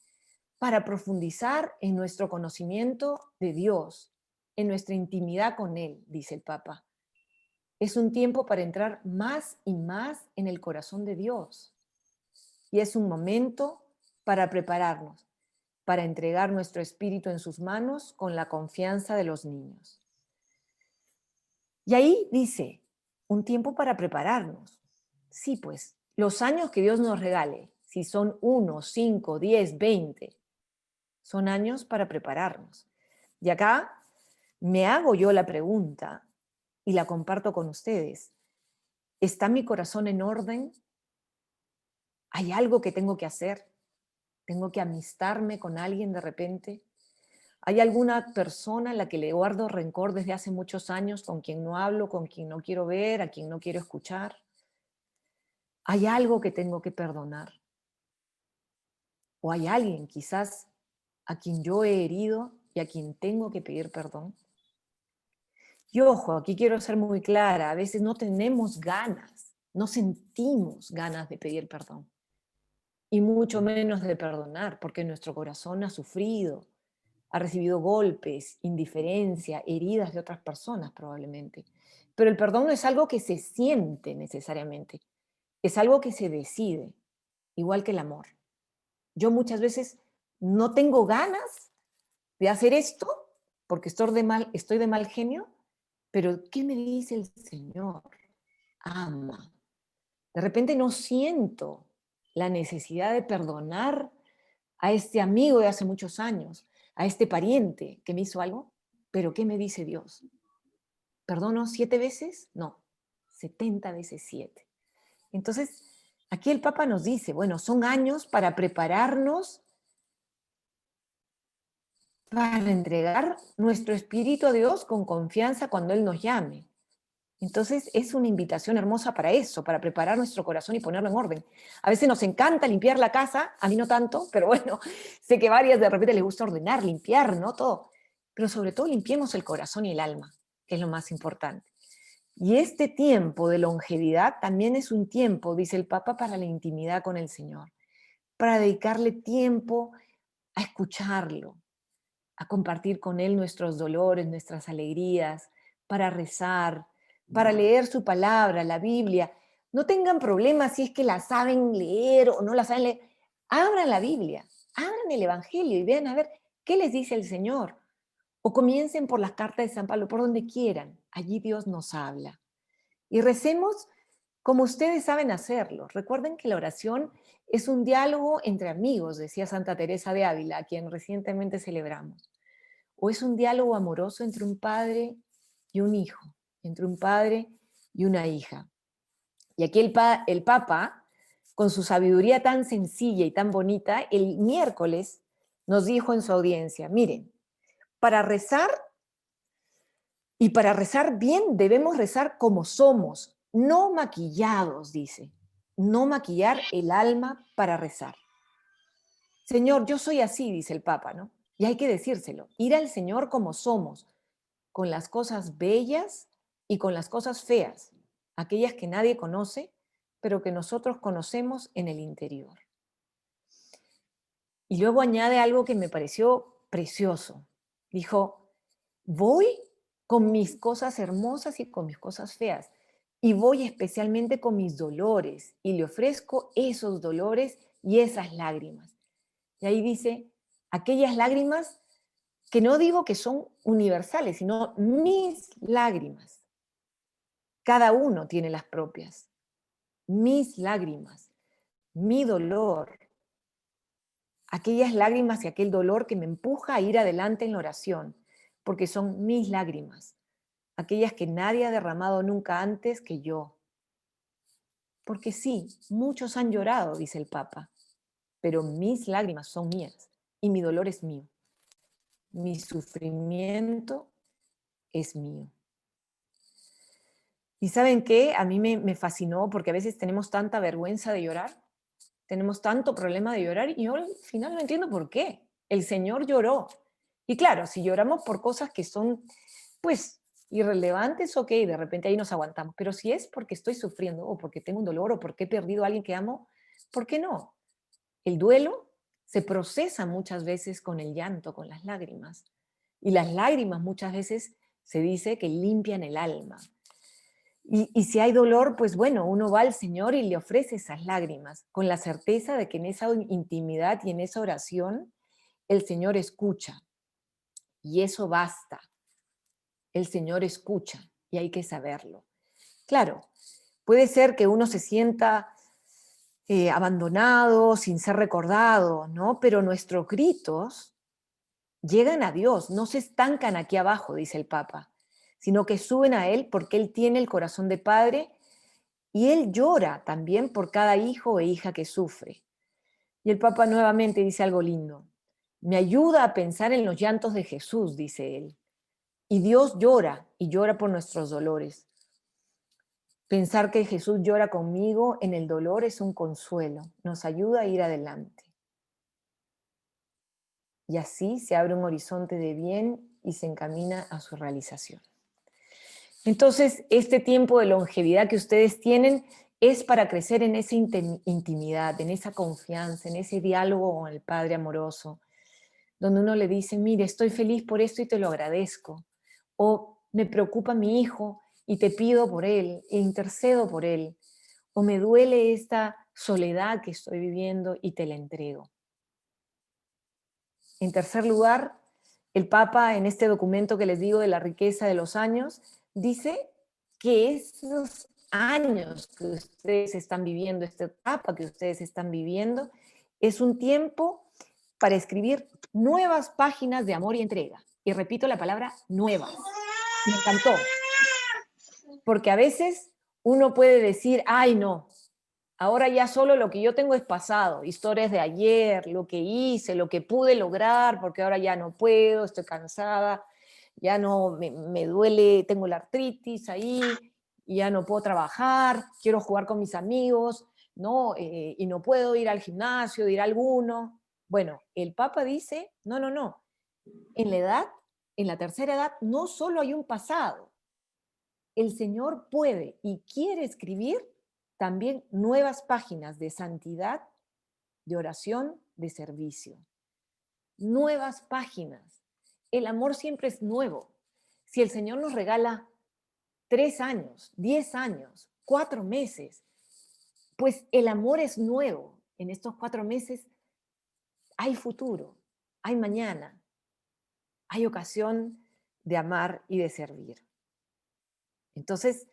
para profundizar en nuestro conocimiento de Dios, en nuestra intimidad con Él, dice el Papa. Es un tiempo para entrar más y más en el corazón de Dios. Y es un momento para prepararnos, para entregar nuestro espíritu en sus manos con la confianza de los niños. Y ahí dice, un tiempo para prepararnos. Sí, pues, los años que Dios nos regale, si son 1, 5, 10, 20, son años para prepararnos. Y acá me hago yo la pregunta y la comparto con ustedes. ¿Está mi corazón en orden? ¿Hay algo que tengo que hacer? ¿Tengo que amistarme con alguien de repente? ¿Hay alguna persona a la que le guardo rencor desde hace muchos años, con quien no hablo, con quien no quiero ver, a quien no quiero escuchar? ¿Hay algo que tengo que perdonar? ¿O hay alguien quizás a quien yo he herido y a quien tengo que pedir perdón? Y ojo, aquí quiero ser muy clara, a veces no tenemos ganas, no sentimos ganas de pedir perdón, y mucho menos de perdonar, porque nuestro corazón ha sufrido, ha recibido golpes, indiferencia, heridas de otras personas probablemente. Pero el perdón no es algo que se siente necesariamente, es algo que se decide, igual que el amor. Yo muchas veces no tengo ganas de hacer esto porque estoy de mal genio, pero ¿qué me dice el Señor? Ama. De repente no siento la necesidad de perdonar a este amigo de hace muchos años, a este pariente que me hizo algo, pero ¿qué me dice Dios? ¿Perdono 7 veces? No, 70 veces 7. Entonces, aquí el Papa nos dice, bueno, son años para prepararnos para entregar nuestro espíritu a Dios con confianza cuando Él nos llame. Entonces es una invitación hermosa para eso, para preparar nuestro corazón y ponerlo en orden. A veces nos encanta limpiar la casa, a mí no tanto, pero bueno, sé que varias de repente les gusta ordenar, limpiar, ¿no? Todo. Pero sobre todo limpiemos el corazón y el alma, que es lo más importante. Y este tiempo de longevidad también es un tiempo, dice el Papa, para la intimidad con el Señor, para dedicarle tiempo a escucharlo, a compartir con Él nuestros dolores, nuestras alegrías, para rezar, para leer su palabra, la Biblia. No tengan problemas si es que la saben leer o no la saben leer. Abran la Biblia, abran el Evangelio y vean a ver qué les dice el Señor. O comiencen por las cartas de San Pablo, por donde quieran. Allí Dios nos habla. Y recemos como ustedes saben hacerlo. Recuerden que la oración es un diálogo entre amigos, decía Santa Teresa de Ávila, a quien recientemente celebramos. O es un diálogo amoroso entre un padre y un hijo, entre un padre y una hija. Y aquí el Papa, con su sabiduría tan sencilla y tan bonita, el miércoles nos dijo en su audiencia, miren, para rezar y para rezar bien debemos rezar como somos, no maquillados, dice, no maquillar el alma para rezar. Señor, yo soy así, dice el Papa, ¿no? Y hay que decírselo, ir al Señor como somos, con las cosas bellas y con las cosas feas, aquellas que nadie conoce, pero que nosotros conocemos en el interior. Y luego añade algo que me pareció precioso. Dijo, voy con mis cosas hermosas y con mis cosas feas, y voy especialmente con mis dolores, y le ofrezco esos dolores y esas lágrimas. Y ahí dice, aquellas lágrimas que no digo que son universales, sino mis lágrimas. Cada uno tiene las propias. Mis lágrimas, mi dolor, aquellas lágrimas y aquel dolor que me empuja a ir adelante en la oración, porque son mis lágrimas, aquellas que nadie ha derramado nunca antes que yo. Porque sí, muchos han llorado, dice el Papa, pero mis lágrimas son mías y mi dolor es mío. Mi sufrimiento es mío. ¿Y saben qué? A mí me fascinó porque a veces tenemos tanta vergüenza de llorar, tenemos tanto problema de llorar y yo al final no entiendo por qué. El Señor lloró. Y claro, si lloramos por cosas que son, pues, irrelevantes, ok, de repente ahí nos aguantamos. Pero si es porque estoy sufriendo o porque tengo un dolor o porque he perdido a alguien que amo, ¿por qué no? El duelo se procesa muchas veces con el llanto, con las lágrimas. Y las lágrimas muchas veces se dice que limpian el alma. Y si hay dolor, pues bueno, uno va al Señor y le ofrece esas lágrimas, con la certeza de que en esa intimidad y en esa oración el Señor escucha. Y eso basta. El Señor escucha y hay que saberlo. Claro, puede ser que uno se sienta abandonado, sin ser recordado, ¿no? Pero nuestros gritos llegan a Dios, no se estancan aquí abajo, dice el Papa, sino que suben a Él porque Él tiene el corazón de Padre Y Él llora también por cada hijo e hija que sufre. Y el Papa nuevamente dice algo lindo. Me ayuda a pensar en los llantos de Jesús, dice él. Y Dios llora, y llora por nuestros dolores. Pensar que Jesús llora conmigo en el dolor es un consuelo, nos ayuda a ir adelante. Y así se abre un horizonte de bien y se encamina a su realización. Entonces, este tiempo de longevidad que ustedes tienen es para crecer en esa intimidad, en esa confianza, en ese diálogo con el Padre amoroso, donde uno le dice, mire, estoy feliz por esto y te lo agradezco. O me preocupa mi hijo y te pido por él, e intercedo por él. O me duele esta soledad que estoy viviendo y te la entrego. En tercer lugar, el Papa, en este documento que les digo de la riqueza de los años, dice que esos años que ustedes están viviendo, esta etapa que ustedes están viviendo, es un tiempo para escribir nuevas páginas de amor y entrega. Y repito la palabra nuevas. Me encantó. Porque a veces uno puede decir, ay no, ahora ya solo lo que yo tengo es pasado, historias de ayer, lo que hice, lo que pude lograr, porque ahora ya no puedo, estoy cansada, ya no, me duele, tengo la artritis ahí, y ya no puedo trabajar, quiero jugar con mis amigos, ¿no? Y no puedo ir al gimnasio, ir a alguno. Bueno, el Papa dice, no, no, no, en la edad, en la tercera edad, no solo hay un pasado, el Señor puede y quiere escribir también nuevas páginas de santidad, de oración, de servicio. Nuevas páginas. El amor siempre es nuevo. Si el Señor nos regala 3 años, 10 años, 4 meses, pues el amor es nuevo. En estos 4 meses hay futuro, hay mañana, hay ocasión de amar y de servir. Entonces,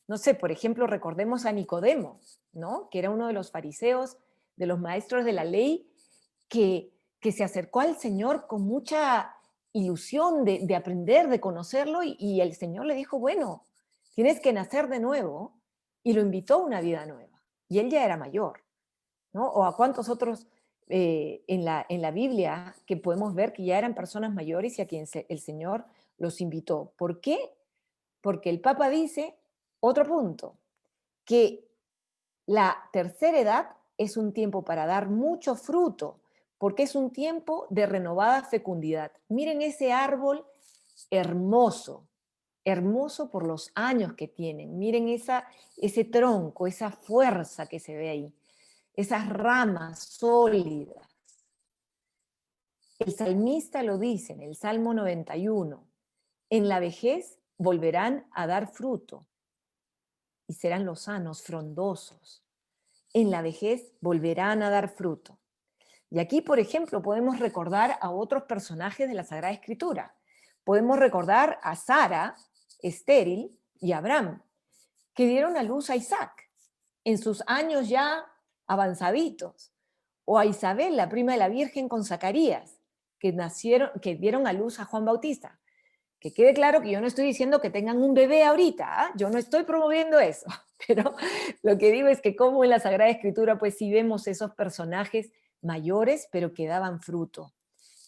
no sé, por ejemplo, recordemos a Nicodemo, ¿no? Que era uno de los fariseos, de los maestros de la ley, que se acercó al Señor con mucha ilusión de aprender, de conocerlo, y el Señor le dijo, bueno, tienes que nacer de nuevo, y lo invitó a una vida nueva. Y él ya era mayor, ¿no? O a cuántos otros en la Biblia que podemos ver que ya eran personas mayores y a quien el Señor los invitó. ¿Por qué? Porque el Papa dice, otro punto, que la tercera edad es un tiempo para dar mucho fruto, porque es un tiempo de renovada fecundidad. Miren ese árbol hermoso, hermoso por los años que tienen. Miren ese tronco, esa fuerza que se ve ahí, esas ramas sólidas. El salmista lo dice en el Salmo 91, en la vejez volverán a dar fruto y serán lozanos, frondosos. En la vejez volverán a dar fruto. Y aquí, por ejemplo, podemos recordar a otros personajes de la Sagrada Escritura. Podemos recordar a Sara, estéril, y a Abraham, que dieron a luz a Isaac en sus años ya avanzaditos. O a Isabel, la prima de la Virgen, con Zacarías, que dieron a luz a Juan Bautista. Que quede claro que yo no estoy diciendo que tengan un bebé ahorita, ¿eh? Yo no estoy promoviendo eso, pero lo que digo es que como en la Sagrada Escritura, pues sí vemos esos personajes mayores, pero que daban fruto.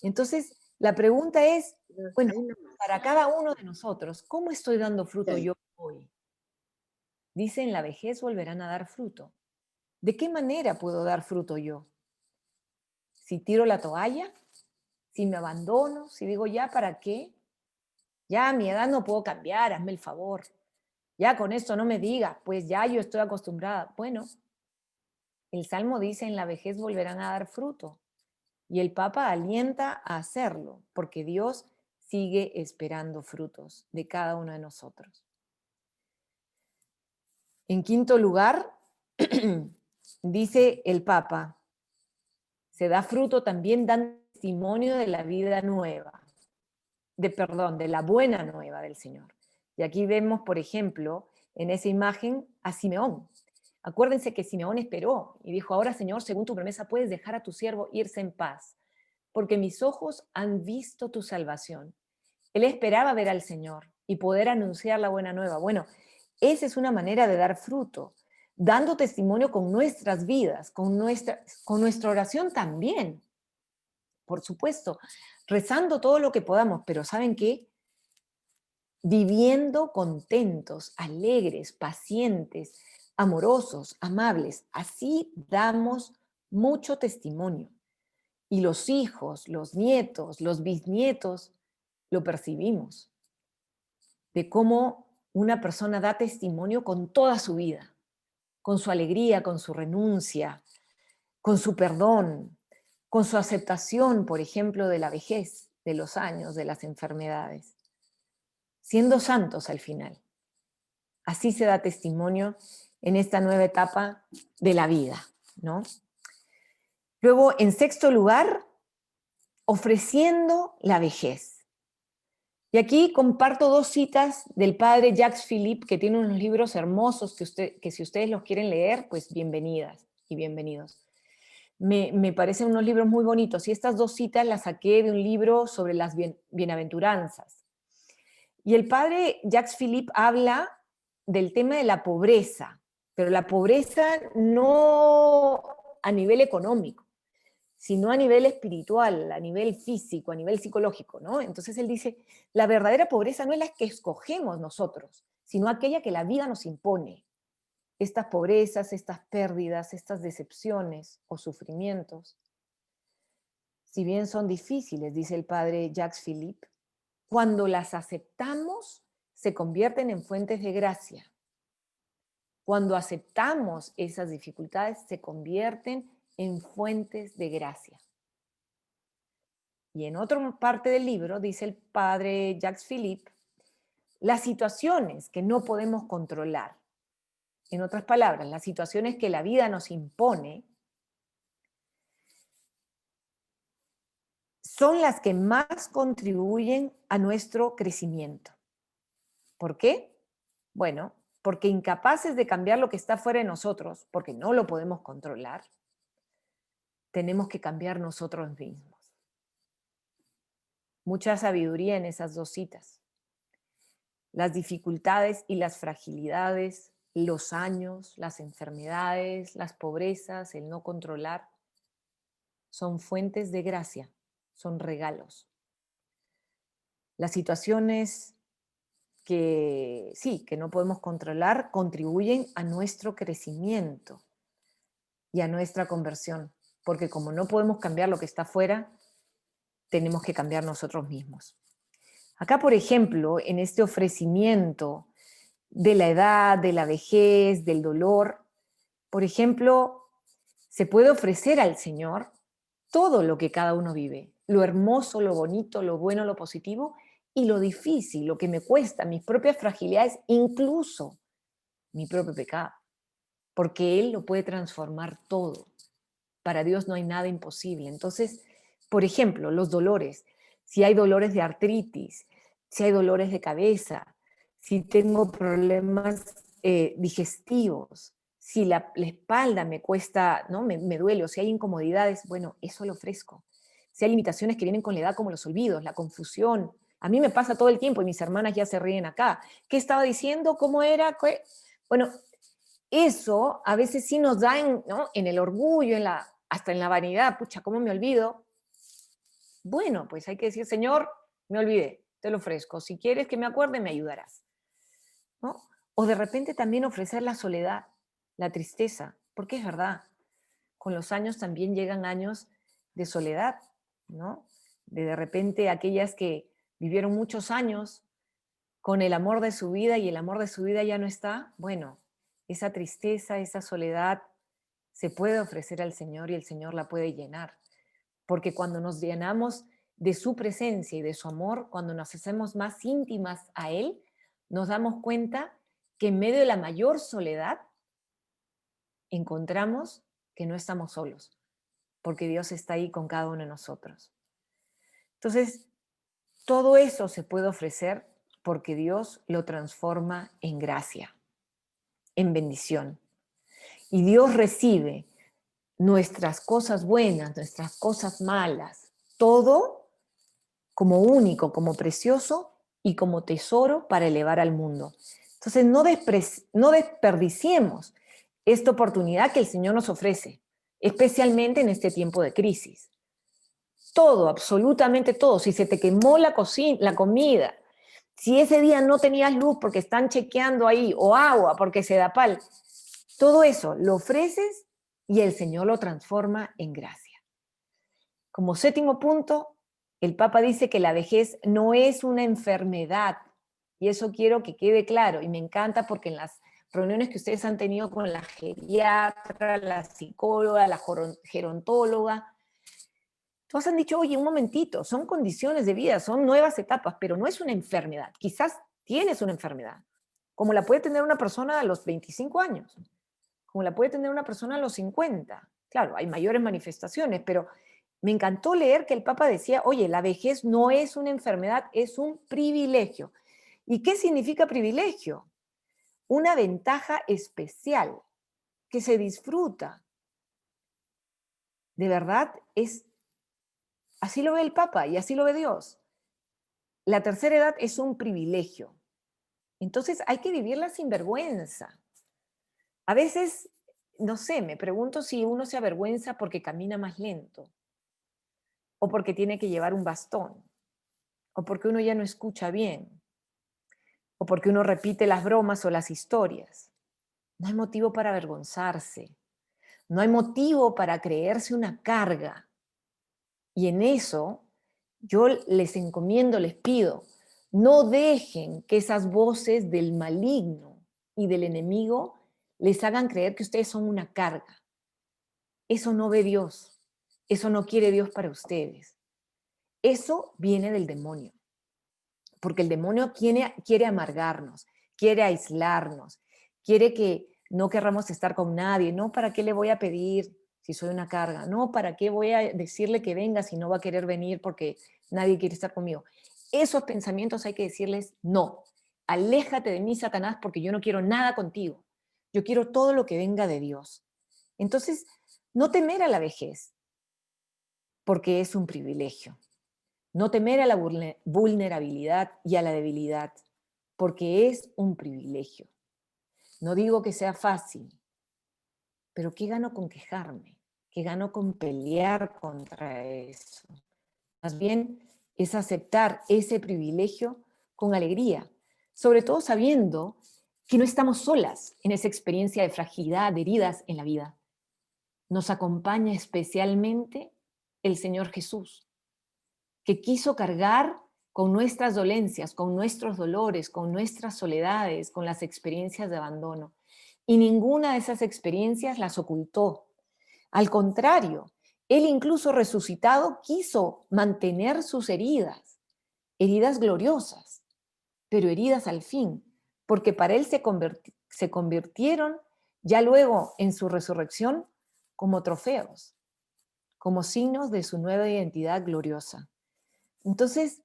Entonces, la pregunta es, bueno, para cada uno de nosotros, ¿cómo estoy dando fruto yo hoy? Dice, en la vejez volverán a dar fruto. ¿De qué manera puedo dar fruto yo? Si tiro la toalla, si me abandono, si digo, ya, ¿para qué? Ya a mi edad no puedo cambiar, hazme el favor. Ya con esto no me digas, pues ya yo estoy acostumbrada. Bueno, el Salmo dice, en la vejez volverán a dar fruto. Y el Papa alienta a hacerlo, porque Dios sigue esperando frutos de cada uno de nosotros. En quinto lugar, dice el Papa, se da fruto también dando testimonio de la vida nueva, de la buena nueva del Señor. Y aquí vemos, por ejemplo, en esa imagen a Simeón. Acuérdense que Simeón esperó y dijo, ahora Señor, según tu promesa, puedes dejar a tu siervo irse en paz, porque mis ojos han visto tu salvación. Él esperaba ver al Señor y poder anunciar la buena nueva. Bueno, esa es una manera de dar fruto, dando testimonio con nuestras vidas, con nuestra oración también, por supuesto, rezando todo lo que podamos, pero ¿saben qué? Viviendo contentos, alegres, pacientes, amorosos, amables. Así damos mucho testimonio. Y los hijos, los nietos, los bisnietos, lo percibimos. De cómo una persona da testimonio con toda su vida, con su alegría, con su renuncia, con su perdón, con su aceptación, por ejemplo, de la vejez, de los años, de las enfermedades. Siendo santos al final. Así se da testimonio en esta nueva etapa de la vida, ¿no? Luego, en sexto lugar, ofreciendo la vejez. Y aquí comparto 2 citas del padre Jacques Philippe, que tiene unos libros hermosos que si ustedes los quieren leer, pues bienvenidas y bienvenidos. Me parecen unos libros muy bonitos, y estas 2 citas las saqué de un libro sobre las bienaventuranzas. Y el padre Jacques Philippe habla del tema de la pobreza, pero la pobreza no a nivel económico, sino a nivel espiritual, a nivel físico, a nivel psicológico, ¿no? Entonces él dice, la verdadera pobreza no es la que escogemos nosotros, sino aquella que la vida nos impone. Estas pobrezas, estas pérdidas, estas decepciones o sufrimientos, si bien son difíciles, dice el padre Jacques Philippe, cuando las aceptamos, se convierten en fuentes de gracia. Cuando aceptamos esas dificultades, se convierten en fuentes de gracia. Y en otra parte del libro, dice el padre Jacques Philippe, las situaciones que no podemos controlar, en otras palabras, las situaciones que la vida nos impone, son las que más contribuyen a nuestro crecimiento. ¿Por qué? Bueno, porque incapaces de cambiar lo que está fuera de nosotros, porque no lo podemos controlar, tenemos que cambiar nosotros mismos. Mucha sabiduría en esas 2 citas. Las dificultades y las fragilidades, los años, las enfermedades, las pobrezas, el no controlar, son fuentes de gracia, son regalos. Las situaciones que no podemos controlar contribuyen a nuestro crecimiento y a nuestra conversión, porque como no podemos cambiar lo que está afuera, tenemos que cambiar nosotros mismos. Acá, por ejemplo, en este ofrecimiento de la edad, de la vejez, del dolor, por ejemplo, se puede ofrecer al Señor todo lo que cada uno vive, lo hermoso, lo bonito, lo bueno, lo positivo, y lo difícil, lo que me cuesta, mis propias fragilidades, incluso mi propio pecado, porque Él lo puede transformar todo. Para Dios no hay nada imposible. Entonces, por ejemplo, los dolores, si hay dolores de artritis, si hay dolores de cabeza, si tengo problemas digestivos, si la espalda me cuesta, ¿no? me duele, o si hay incomodidades, bueno, eso lo ofrezco. Si hay limitaciones que vienen con la edad, como los olvidos, la confusión, a mí me pasa todo el tiempo y mis hermanas ya se ríen acá. ¿Qué estaba diciendo? ¿Cómo era? Bueno, eso a veces sí nos da en el orgullo, hasta en la vanidad. Pucha, ¿cómo me olvido? Bueno, pues hay que decir, Señor, me olvidé, te lo ofrezco. Si quieres que me acuerde, me ayudarás, ¿no? O de repente también ofrecer la soledad, la tristeza, porque es verdad, con los años también llegan años de soledad, ¿no? De repente aquellas que vivieron muchos años con el amor de su vida y el amor de su vida ya no está, bueno, esa tristeza, esa soledad se puede ofrecer al Señor y el Señor la puede llenar. Porque cuando nos llenamos de su presencia y de su amor, cuando nos hacemos más íntimas a Él, nos damos cuenta que en medio de la mayor soledad encontramos que no estamos solos, porque Dios está ahí con cada uno de nosotros. Entonces, todo eso se puede ofrecer porque Dios lo transforma en gracia, en bendición. Y Dios recibe nuestras cosas buenas, nuestras cosas malas, todo como único, como precioso y como tesoro para elevar al mundo. Entonces, no desperdiciemos esta oportunidad que el Señor nos ofrece, especialmente en este tiempo de crisis. Todo, absolutamente todo. Si se te quemó la comida, si ese día no tenías luz porque están chequeando ahí, o agua porque se da pal, todo eso lo ofreces y el Señor lo transforma en gracia. Como séptimo punto, el Papa dice que la vejez no es una enfermedad, y eso quiero que quede claro, y me encanta porque en las reuniones que ustedes han tenido con la geriatra, la psicóloga, la gerontóloga, todos han dicho, oye, un momentito, son condiciones de vida, son nuevas etapas, pero no es una enfermedad. Quizás tienes una enfermedad, como la puede tener una persona a los 25 años, como la puede tener una persona a los 50. Claro, hay mayores manifestaciones, pero me encantó leer que el Papa decía, oye, la vejez no es una enfermedad, es un privilegio. ¿Y qué significa privilegio? Una ventaja especial que se disfruta. De verdad, así lo ve el Papa y así lo ve Dios. La tercera edad es un privilegio. Entonces hay que vivirla sin vergüenza. A veces, no sé, me pregunto si uno se avergüenza porque camina más lento, o porque tiene que llevar un bastón, o porque uno ya no escucha bien, o porque uno repite las bromas o las historias. No hay motivo para avergonzarse, no hay motivo para creerse una carga. Y en eso yo les encomiendo, les pido, no dejen que esas voces del maligno y del enemigo les hagan creer que ustedes son una carga. Eso no ve Dios, eso no quiere Dios para ustedes. Eso viene del demonio, porque el demonio quiere amargarnos, quiere aislarnos, quiere que no querramos estar con nadie. No, ¿para qué le voy a pedir si soy una carga? No, ¿para qué voy a decirle que venga si no va a querer venir porque nadie quiere estar conmigo? Esos pensamientos hay que decirles no. Aléjate de mí, Satanás, porque yo no quiero nada contigo. Yo quiero todo lo que venga de Dios. Entonces, no temer a la vejez, porque es un privilegio. No temer a la vulnerabilidad y a la debilidad, porque es un privilegio. No digo que sea fácil, pero ¿qué gano con quejarme? ¿Qué gano con pelear contra eso? Más bien es aceptar ese privilegio con alegría, sobre todo sabiendo que no estamos solas en esa experiencia de fragilidad, de heridas en la vida. Nos acompaña especialmente el Señor Jesús, que quiso cargar con nuestras dolencias, con nuestros dolores, con nuestras soledades, con las experiencias de abandono. Y ninguna de esas experiencias las ocultó. Al contrario, Él incluso resucitado quiso mantener sus heridas, heridas gloriosas, pero heridas al fin, porque para Él se convirtieron ya luego en su resurrección como trofeos, como signos de su nueva identidad gloriosa. Entonces,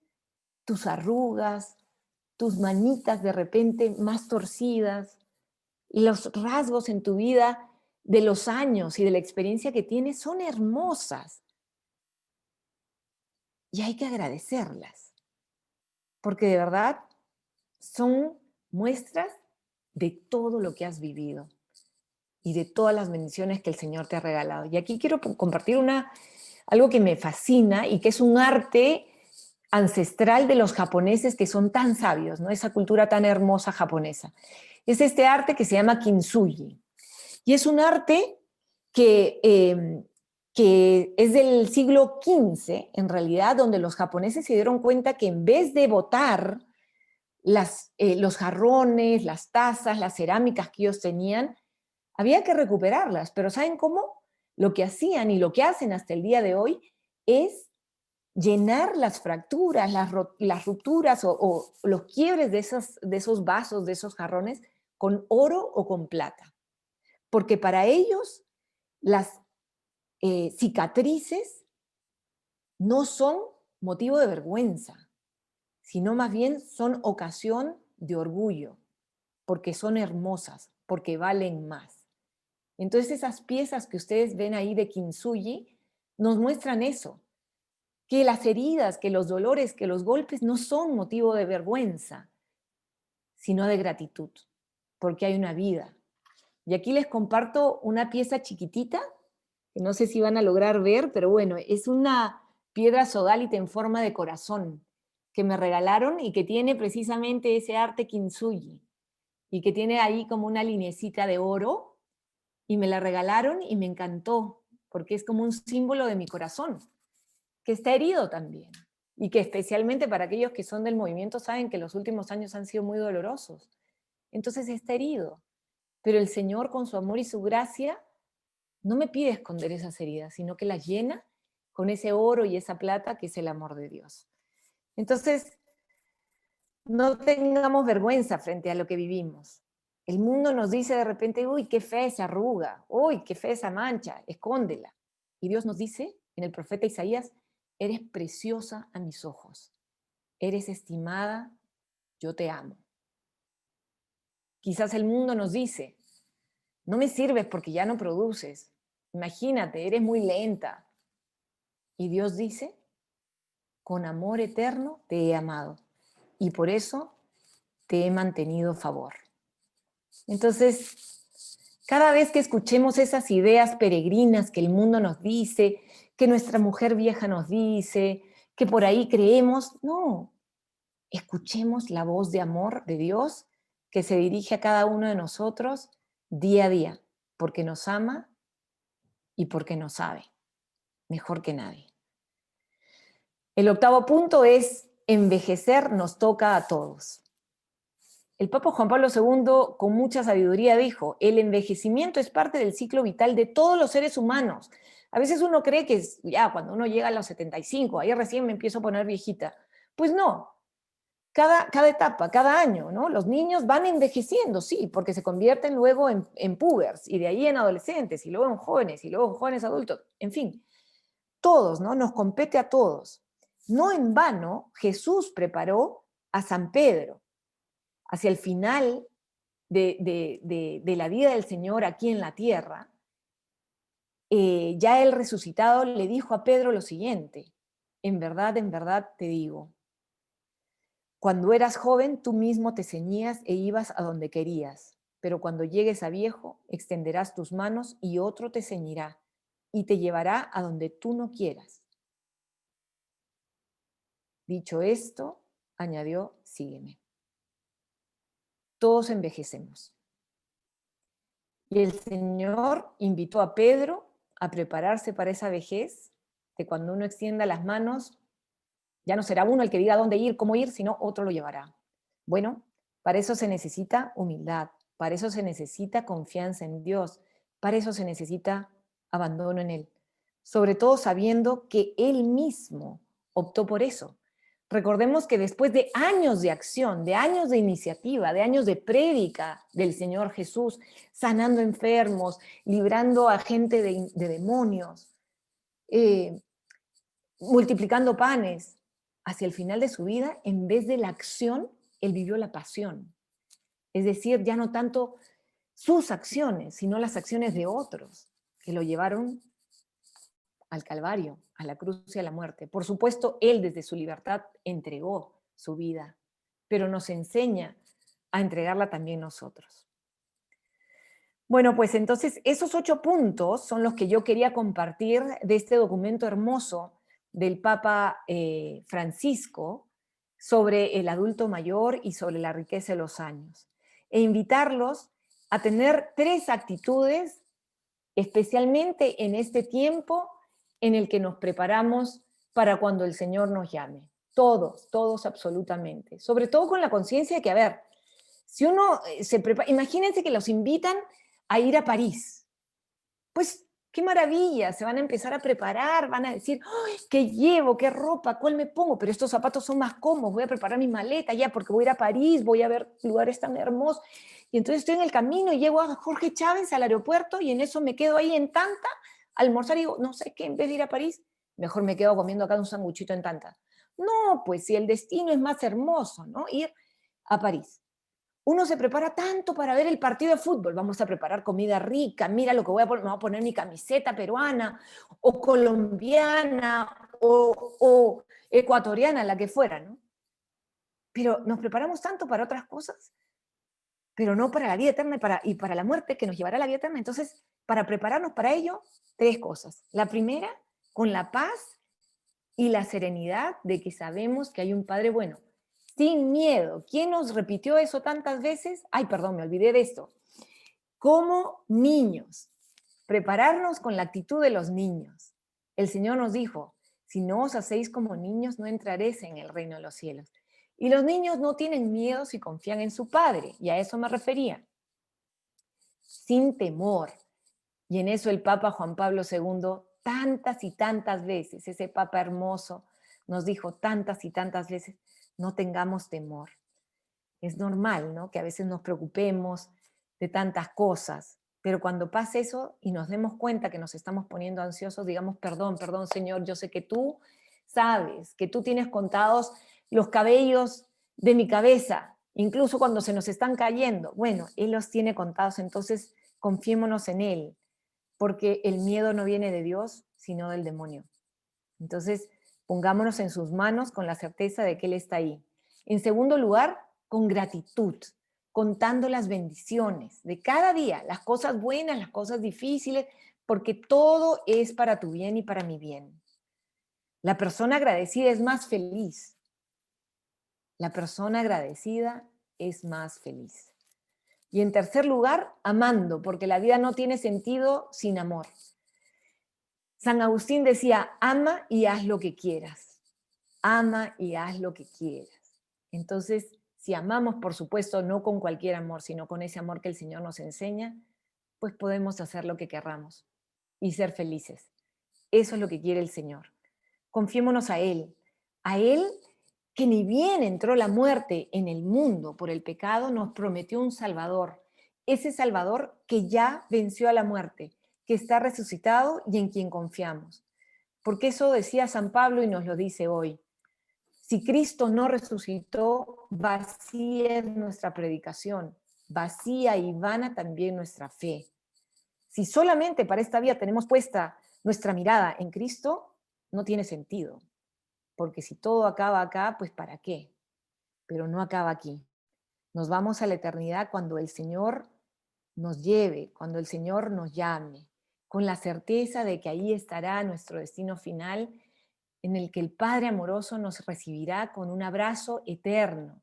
tus arrugas, tus manitas de repente más torcidas, los rasgos en tu vida de los años y de la experiencia que tienes son hermosas. Y hay que agradecerlas, porque de verdad son muestras de todo lo que has vivido y de todas las bendiciones que el Señor te ha regalado. Y aquí quiero compartir algo que me fascina y que es un arte ancestral de los japoneses que son tan sabios, ¿no? Esa cultura tan hermosa japonesa. Es este arte que se llama kintsugi. Y es un arte que es del siglo XV, en realidad, donde los japoneses se dieron cuenta que en vez de botar los jarrones, las tazas, las cerámicas que ellos tenían, había que recuperarlas. Pero ¿saben cómo? Lo que hacían y lo que hacen hasta el día de hoy es llenar las fracturas, las rupturas o los quiebres de esos vasos, de esos jarrones, con oro o con plata. Porque para ellos las cicatrices no son motivo de vergüenza, sino más bien son ocasión de orgullo, porque son hermosas, porque valen más. Entonces esas piezas que ustedes ven ahí de kintsugi nos muestran eso, que las heridas, que los dolores, que los golpes no son motivo de vergüenza, sino de gratitud, porque hay una vida, Y aquí les comparto una pieza chiquitita, que no sé si van a lograr ver, pero bueno, es una piedra sodalite en forma de corazón, que me regalaron y que tiene precisamente ese arte kintsugi, y que tiene ahí como una linecita de oro, y me la regalaron y me encantó, porque es como un símbolo de mi corazón, que está herido también, y que especialmente para aquellos que son del movimiento saben que los últimos años han sido muy dolorosos. Entonces está herido, pero el Señor con su amor y su gracia no me pide esconder esas heridas, sino que las llena con ese oro y esa plata que es el amor de Dios. Entonces, no tengamos vergüenza frente a lo que vivimos. El mundo nos dice de repente, uy, qué fea esa arruga, uy, qué fea esa mancha, escóndela. Y Dios nos dice en el profeta Isaías, eres preciosa a mis ojos, eres estimada, yo te amo. Quizás el mundo nos dice, no me sirves porque ya no produces, imagínate, eres muy lenta. Y Dios dice, con amor eterno te he amado y por eso te he mantenido favor. Entonces, cada vez que escuchemos esas ideas peregrinas que el mundo nos dice, que nuestra mujer vieja nos dice, que por ahí creemos, no, escuchemos la voz de amor de Dios que se dirige a cada uno de nosotros día a día, porque nos ama y porque nos sabe, mejor que nadie. El octavo punto es envejecer nos toca a todos. El Papa Juan Pablo II, con mucha sabiduría, dijo, el envejecimiento es parte del ciclo vital de todos los seres humanos. A veces uno cree que ya cuando uno llega a los 75, ahí recién me empiezo a poner viejita. Pues no, cada etapa, cada año, ¿no? Los niños van envejeciendo, sí, porque se convierten luego en pubers, y de ahí en adolescentes, y luego en jóvenes, y luego en jóvenes adultos, en fin. Todos, ¿no? Nos compete a todos. No en vano, Jesús preparó a San Pedro hacia el final de la vida del Señor aquí en la tierra. Ya el resucitado le dijo a Pedro lo siguiente, en verdad te digo, cuando eras joven tú mismo te ceñías e ibas a donde querías, pero cuando llegues a viejo extenderás tus manos y otro te ceñirá y te llevará a donde tú no quieras. Dicho esto, añadió, sígueme. Todos envejecemos. Y el Señor invitó a Pedro a prepararse para esa vejez, que cuando uno extienda las manos, ya no será uno el que diga dónde ir, cómo ir, sino otro lo llevará. Bueno, para eso se necesita humildad, para eso se necesita confianza en Dios, para eso se necesita abandono en Él. Sobre todo sabiendo que Él mismo optó por eso. Recordemos que después de años de acción, de años de iniciativa, de años de prédica del Señor Jesús, sanando enfermos, librando a gente de demonios, multiplicando panes, hacia el final de su vida, en vez de la acción, Él vivió la pasión. Es decir, ya no tanto sus acciones, sino las acciones de otros, que lo llevaron al Calvario, a la cruz y a la muerte. Por supuesto, Él desde su libertad entregó su vida, pero nos enseña a entregarla también nosotros. Bueno, pues entonces esos 8 puntos son los que yo quería compartir de este documento hermoso del Papa Francisco sobre el adulto mayor y sobre la riqueza de los años. E invitarlos a tener 3 actitudes, especialmente en este tiempo en el que nos preparamos para cuando el Señor nos llame. Todos absolutamente. Sobre todo con la conciencia de que, a ver, si uno se prepara, imagínense que los invitan a ir a París. Pues qué maravilla, se van a empezar a preparar, van a decir, ¡ay, qué llevo, qué ropa, cuál me pongo! Pero estos zapatos son más cómodos, voy a preparar mi maleta ya porque voy a ir a París, voy a ver lugares tan hermosos. Y entonces estoy en el camino y llego a Jorge Chávez al aeropuerto y en eso me quedo ahí en Tanta a almorzar y digo, no sé qué, en vez de ir a París, mejor me quedo comiendo acá un sanguchito en Tanta. No, pues si el destino es más hermoso, ¿no? Ir a París. Uno se prepara tanto para ver el partido de fútbol, vamos a preparar comida rica, mira lo que voy a poner, me voy a poner mi camiseta peruana o colombiana o ecuatoriana, la que fuera, ¿no? Pero nos preparamos tanto para otras cosas pero no para la vida eterna y para la muerte que nos llevará a la vida eterna. Entonces, para prepararnos para ello, 3 cosas. La primera, con la paz y la serenidad de que sabemos que hay un Padre bueno, sin miedo. ¿Quién nos repitió eso tantas veces? Ay, perdón, me olvidé de esto. Como niños, prepararnos con la actitud de los niños. El Señor nos dijo, si no os hacéis como niños, no entraréis en el reino de los cielos. Y los niños no tienen miedo si confían en su Padre, y a eso me refería. Sin temor. Y en eso el Papa Juan Pablo II, tantas y tantas veces, ese Papa hermoso, nos dijo tantas y tantas veces, no tengamos temor. Es normal, ¿no?, que a veces nos preocupemos de tantas cosas, pero cuando pase eso y nos demos cuenta que nos estamos poniendo ansiosos, digamos, perdón, perdón, Señor, yo sé que tú sabes, que tú tienes contados los cabellos de mi cabeza, incluso cuando se nos están cayendo. Bueno, Él los tiene contados, entonces confiémonos en Él, porque el miedo no viene de Dios, sino del demonio. Entonces, pongámonos en sus manos con la certeza de que Él está ahí. En segundo lugar, con gratitud, contando las bendiciones de cada día, las cosas buenas, las cosas difíciles, porque todo es para tu bien y para mi bien. La persona agradecida es más feliz. La persona agradecida es más feliz. Y en tercer lugar, amando, porque la vida no tiene sentido sin amor. San Agustín decía, ama y haz lo que quieras. Ama y haz lo que quieras. Entonces, si amamos, por supuesto, no con cualquier amor, sino con ese amor que el Señor nos enseña, pues podemos hacer lo que querramos y ser felices. Eso es lo que quiere el Señor. Confiémonos a Él que ni bien entró la muerte en el mundo por el pecado, nos prometió un Salvador. Ese Salvador que ya venció a la muerte, que está resucitado y en quien confiamos. Porque eso decía San Pablo y nos lo dice hoy. Si Cristo no resucitó, vacía es nuestra predicación, vacía y vana también nuestra fe. Si solamente para esta vida tenemos puesta nuestra mirada en Cristo, no tiene sentido. Porque si todo acaba acá, pues ¿para qué? Pero no acaba aquí. Nos vamos a la eternidad cuando el Señor nos lleve, cuando el Señor nos llame, con la certeza de que ahí estará nuestro destino final, en el que el Padre amoroso nos recibirá con un abrazo eterno,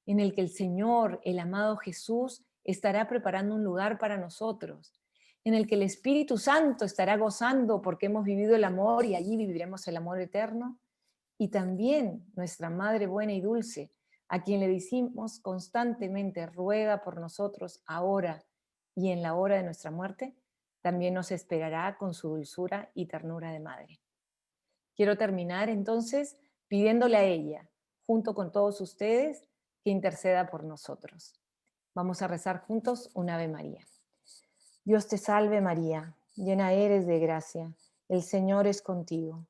en el que el Señor, el amado Jesús, estará preparando un lugar para nosotros, en el que el Espíritu Santo estará gozando porque hemos vivido el amor y allí viviremos el amor eterno, y también nuestra Madre buena y dulce, a quien le decimos constantemente, ruega por nosotros ahora y en la hora de nuestra muerte, también nos esperará con su dulzura y ternura de madre. Quiero terminar entonces pidiéndole a ella, junto con todos ustedes, que interceda por nosotros. Vamos a rezar juntos un Ave María. Dios te salve María, llena eres de gracia, el Señor es contigo.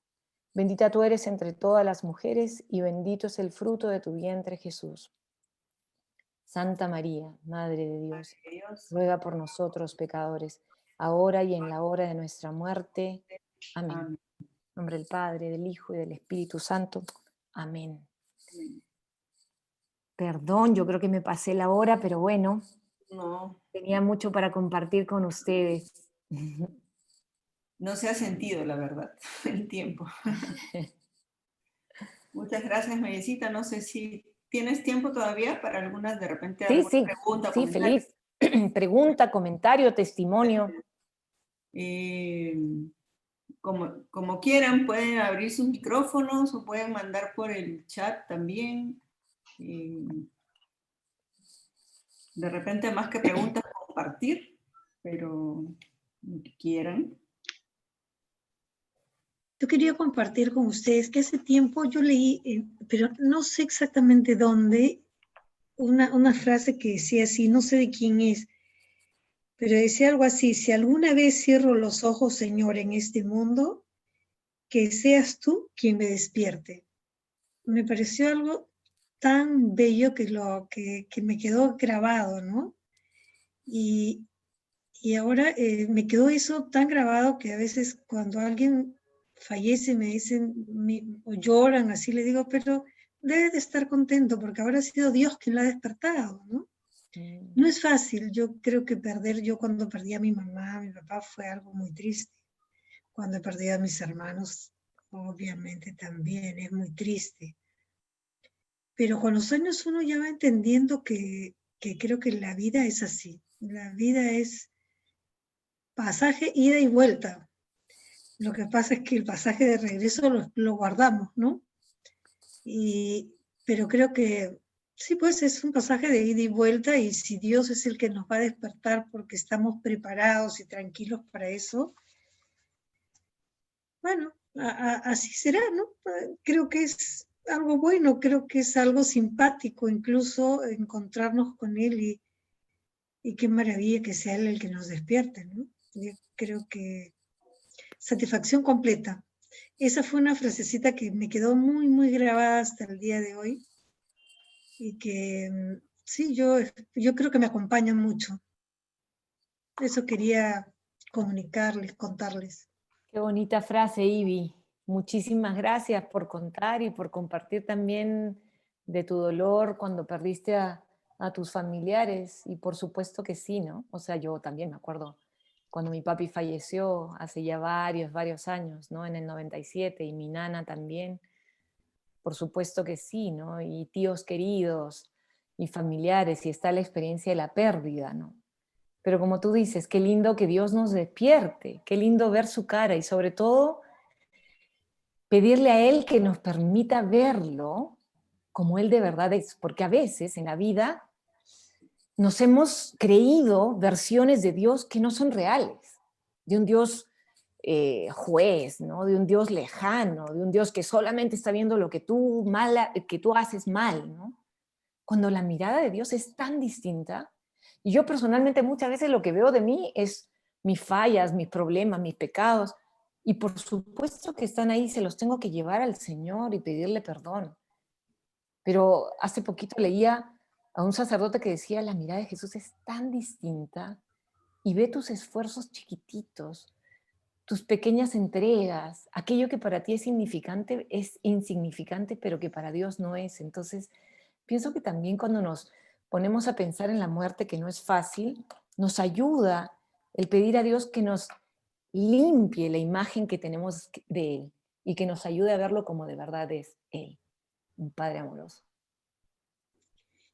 Bendita tú eres entre todas las mujeres y bendito es el fruto de tu vientre Jesús. Santa María, Madre de Dios, ruega por nosotros pecadores, ahora y en la hora de nuestra muerte. Amén. En nombre del Padre, del Hijo y del Espíritu Santo. Amén. Perdón, yo creo que me pasé la hora, pero bueno, No, tenía mucho para compartir con ustedes. no se ha sentido, la verdad, el tiempo. Muchas gracias, Mayecita. No sé si tienes tiempo todavía para algunas, de repente, Sí, alguna sí, pregunta. sí, comentario. feliz. Pregunta, comentario, testimonio. Como quieran, pueden abrir sus micrófonos o pueden mandar por el chat también. De repente, más que preguntas, compartir, pero lo que quieran. Yo quería compartir con ustedes que hace tiempo yo leí, pero no sé exactamente dónde, una frase que decía así, no sé de quién es, pero decía algo así: si alguna vez cierro los ojos, Señor, en este mundo, que seas tú quien me despierte. Me pareció algo tan bello que me quedó grabado, ¿no? Y ahora me quedó eso tan grabado que a veces cuando alguien fallece me dicen, o lloran, así le digo, pero debe de estar contento porque ahora ha sido Dios quien lo ha despertado, ¿no? No es fácil, yo creo que yo cuando perdí a mi mamá, a mi papá, fue algo muy triste. Cuando he perdido a mis hermanos, obviamente también es muy triste. Pero con los años uno ya va entendiendo que creo que la vida es así. La vida es pasaje, ida y vuelta. Lo que pasa es que el pasaje de regreso lo guardamos, ¿no? Pero creo que sí, pues es un pasaje de ida y vuelta, y si Dios es el que nos va a despertar porque estamos preparados y tranquilos para eso, bueno, así será, ¿no? Creo que es algo bueno, creo que es algo simpático incluso encontrarnos con Él, y qué maravilla que sea Él el que nos despierte, ¿no? Yo creo que satisfacción completa. Esa fue una frasecita que me quedó muy, muy grabada hasta el día de hoy, y que sí, yo creo que me acompaña mucho. Eso quería comunicarles, contarles. Qué bonita frase, Ivy. Muchísimas gracias por contar y por compartir también de tu dolor cuando perdiste a tus familiares. Y por supuesto que sí, ¿no? O sea, yo también me acuerdo cuando mi papi falleció hace ya varios años, ¿no? En el 97, y mi nana también. Por supuesto que sí, ¿no? Y tíos queridos y familiares, y está la experiencia de la pérdida, ¿no? Pero como tú dices, qué lindo que Dios nos despierte, qué lindo ver su cara, y sobre todo pedirle a Él que nos permita verlo como Él de verdad es, porque a veces en la vida nos hemos creído versiones de Dios que no son reales, de un Dios juez, ¿no? De un Dios lejano, de un Dios que solamente está viendo lo que tú haces mal, ¿no? Cuando la mirada de Dios es tan distinta. Y yo personalmente muchas veces lo que veo de mí es mis fallas, mis problemas, mis pecados, y por supuesto que están ahí, se los tengo que llevar al Señor y pedirle perdón. Pero hace poquito leía a un sacerdote que decía: la mirada de Jesús es tan distinta, y ve tus esfuerzos chiquititos, tus pequeñas entregas, aquello que para ti es insignificante, pero que para Dios no es. Entonces, pienso que también cuando nos ponemos a pensar en la muerte, que no es fácil, nos ayuda el pedir a Dios que nos limpie la imagen que tenemos de Él, y que nos ayude a verlo como de verdad es Él, un Padre amoroso.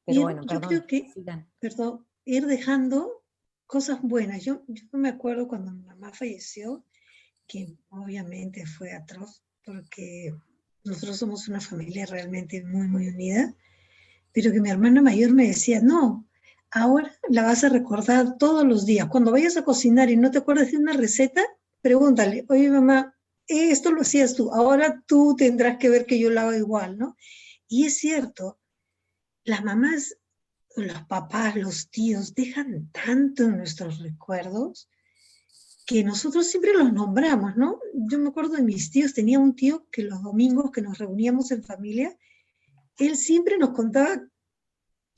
Pero bueno, yo perdón, creo que, sigan. perdón, ir dejando cosas buenas. Yo me acuerdo cuando mi mamá falleció, que obviamente fue atroz, porque nosotros somos una familia realmente muy, muy unida, pero que mi hermana mayor me decía: no, ahora la vas a recordar todos los días. Cuando vayas a cocinar y no te acuerdas de una receta, pregúntale: oye mamá, esto lo hacías tú, ahora tú tendrás que ver que yo lo hago igual, ¿no? Y es cierto, las mamás, los papás, los tíos dejan tanto en nuestros recuerdos que nosotros siempre los nombramos, ¿no? Yo me acuerdo de mis tíos, tenía un tío que los domingos que nos reuníamos en familia, él siempre nos contaba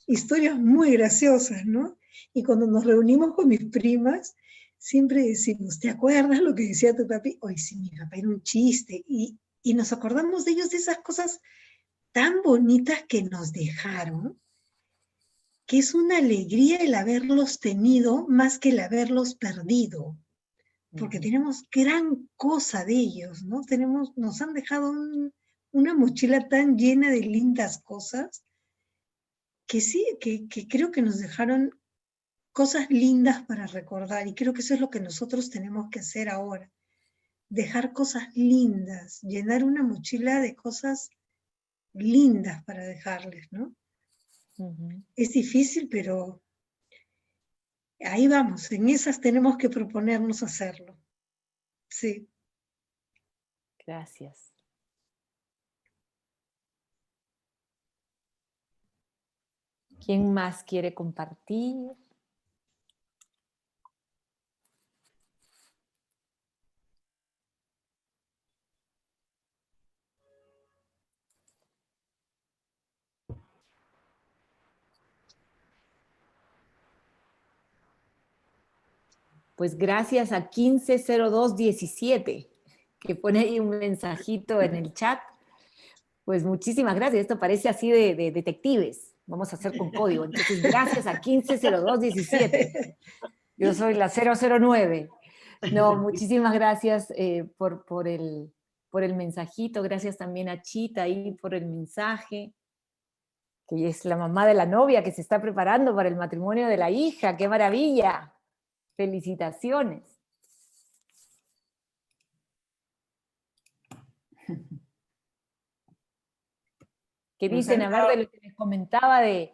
historias muy graciosas, ¿no? Y cuando nos reunimos con mis primas, siempre decimos: ¿te acuerdas lo que decía tu papi? Hoy sí, mi papá era un chiste. Y nos acordamos de ellos, de esas cosas tan bonitas que nos dejaron, que es una alegría el haberlos tenido más que el haberlos perdido, porque tenemos gran cosa de ellos, ¿no? Nos han dejado una mochila tan llena de lindas cosas, que sí, que creo que nos dejaron cosas lindas para recordar, y creo que eso es lo que nosotros tenemos que hacer ahora, dejar cosas lindas, llenar una mochila de cosas lindas para dejarles, ¿no? Es difícil, pero ahí vamos, en esas tenemos que proponernos hacerlo. Sí. Gracias. ¿Quién más quiere compartir? Pues gracias a 150217, que pone ahí un mensajito en el chat. Pues muchísimas gracias. Esto parece así de detectives. Vamos a hacer con código. Entonces, gracias a 150217. Yo soy la 009. No, muchísimas gracias por el mensajito. Gracias también a Chita ahí por el mensaje, que es la mamá de la novia que se está preparando para el matrimonio de la hija. ¡Qué maravilla! Felicitaciones. ¿Qué dicen? A ver, de lo que les comentaba de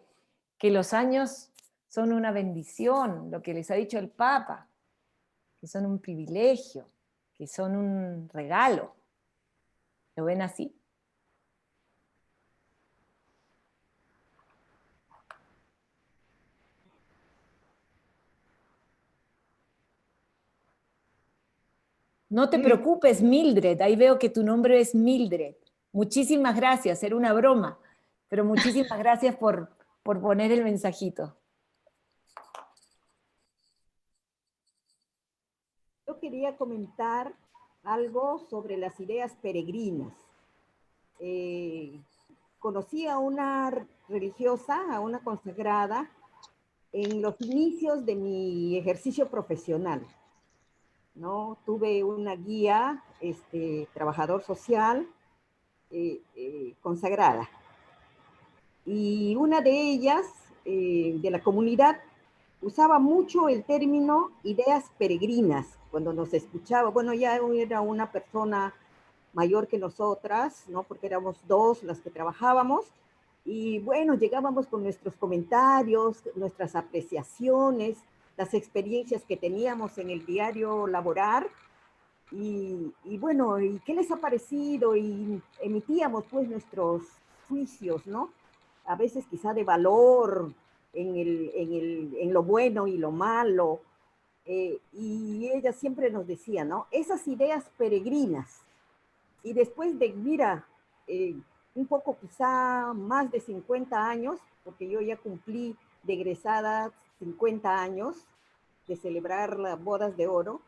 que los años son una bendición, lo que les ha dicho el Papa, que son un privilegio, que son un regalo. ¿Lo ven así? No te preocupes, Mildred, ahí veo que tu nombre es Mildred. Muchísimas gracias, era una broma, pero muchísimas gracias por poner el mensajito. Yo quería comentar algo sobre las ideas peregrinas. Conocí a una religiosa, a una consagrada, en los inicios de mi ejercicio profesional, ¿no? Tuve una guía, trabajador social, consagrada. Y una de ellas, de la comunidad, usaba mucho el término ideas peregrinas, cuando nos escuchaba. Bueno, ya era una persona mayor que nosotras, ¿no? Porque éramos dos las que trabajábamos, y bueno, llegábamos con nuestros comentarios, nuestras apreciaciones, las experiencias que teníamos en el diario laborar, y bueno, ¿y qué les ha parecido? Y emitíamos pues nuestros juicios, ¿no? A veces quizá de valor en lo bueno y lo malo, y ella siempre nos decía, ¿no? Esas ideas peregrinas. Y después de, mira, un poco quizá más de 50 años, porque yo ya cumplí de egresada 50 años de celebrar las bodas de oro,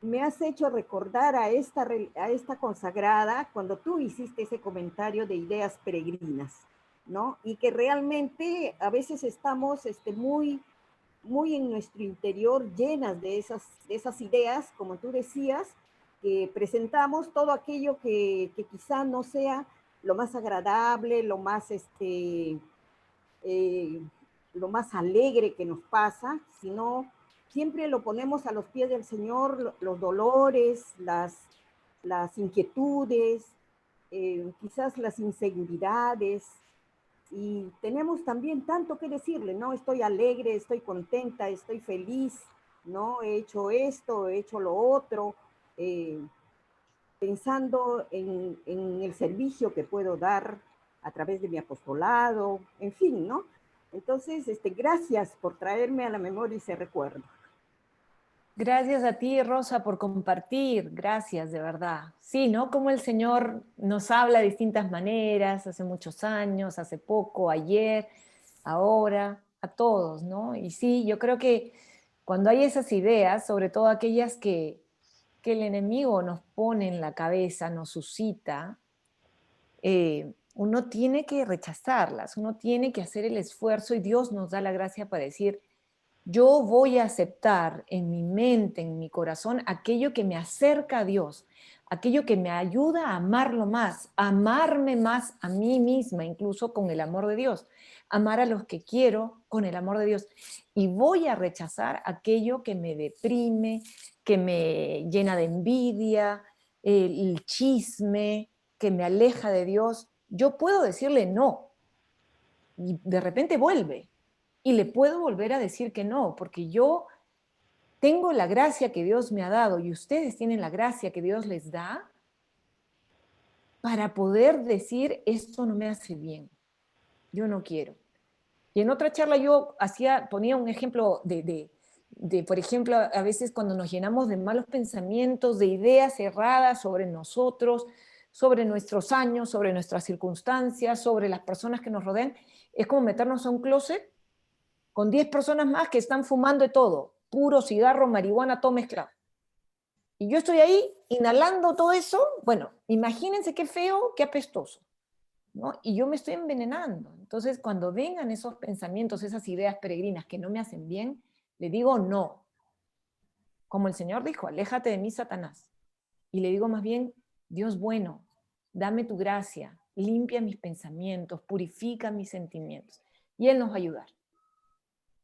me has hecho recordar a esta consagrada cuando tú hiciste ese comentario de ideas peregrinas, ¿no? Y que realmente a veces estamos muy en nuestro interior llenas de esas ideas, como tú decías, que presentamos todo aquello que quizá no sea lo más agradable, lo más alegre que nos pasa, sino siempre lo ponemos a los pies del Señor, los dolores, las inquietudes, quizás las inseguridades, y tenemos también tanto que decirle, ¿no? Estoy alegre, estoy contenta, estoy feliz, ¿no? He hecho esto, he hecho lo otro, pensando en el servicio que puedo dar a través de mi apostolado, en fin, ¿no? Entonces, gracias por traerme a la memoria ese recuerdo. Gracias a ti, Rosa, por compartir. Gracias, de verdad. Sí, ¿no? Como el Señor nos habla de distintas maneras, hace muchos años, hace poco, ayer, ahora, a todos, ¿no? Y sí, yo creo que cuando hay esas ideas, sobre todo aquellas que el enemigo nos pone en la cabeza, nos suscita, uno tiene que rechazarlas, uno tiene que hacer el esfuerzo, y Dios nos da la gracia para decir: yo voy a aceptar en mi mente, en mi corazón, aquello que me acerca a Dios, aquello que me ayuda a amarlo más, a amarme más a mí misma, incluso con el amor de Dios, amar a los que quiero con el amor de Dios. Y voy a rechazar aquello que me deprime, que me llena de envidia, el chisme, que me aleja de Dios. Yo puedo decirle no, y de repente vuelve. Y le puedo volver a decir que no, porque yo tengo la gracia que Dios me ha dado, y ustedes tienen la gracia que Dios les da, para poder decir: esto no me hace bien, yo no quiero. Y en otra charla yo ponía un ejemplo de, por ejemplo, a veces cuando nos llenamos de malos pensamientos, de ideas erradas sobre nosotros, sobre nuestros años, sobre nuestras circunstancias, sobre las personas que nos rodean, es como meternos a un closet con 10 personas más que están fumando de todo, puro cigarro, marihuana, todo mezclado. Y yo estoy ahí inhalando todo eso. Bueno, imagínense qué feo, qué apestoso. ¿no? Y yo me estoy envenenando. Entonces, cuando vengan esos pensamientos, esas ideas peregrinas que no me hacen bien, le digo no. Como el Señor dijo, aléjate de mí, Satanás. Y le digo más bien, Dios bueno, dame tu gracia, limpia mis pensamientos, purifica mis sentimientos. Y Él nos va a ayudar.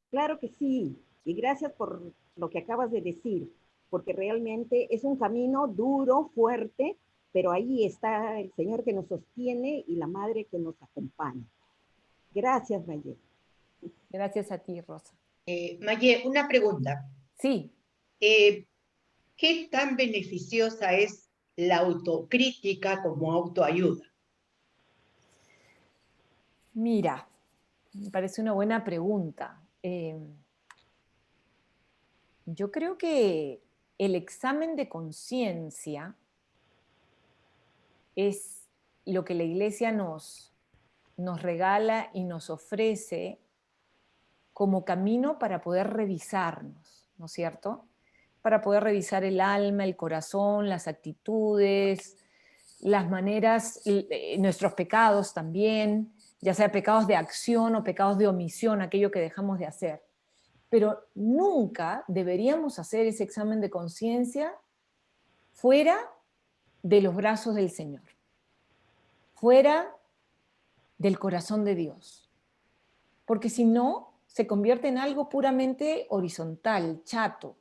Claro que sí, y gracias por lo que acabas de decir, porque realmente es un camino duro, fuerte, pero ahí está el Señor que nos sostiene y la Madre que nos acompaña. Gracias, Mayet. Gracias a ti, Rosa. Mayet, una pregunta. Sí. ¿Qué tan beneficiosa es la autocrítica como autoayuda? Mira, me parece una buena pregunta. Yo creo que el examen de conciencia es lo que la Iglesia nos regala y nos ofrece como camino para poder revisarnos, ¿no es cierto? Para poder revisar el alma, el corazón, las actitudes, las maneras, nuestros pecados también, ya sea pecados de acción o pecados de omisión, aquello que dejamos de hacer. Pero nunca deberíamos hacer ese examen de conciencia fuera de los brazos del Señor, fuera del corazón de Dios. Porque si no, se convierte en algo puramente horizontal, chato,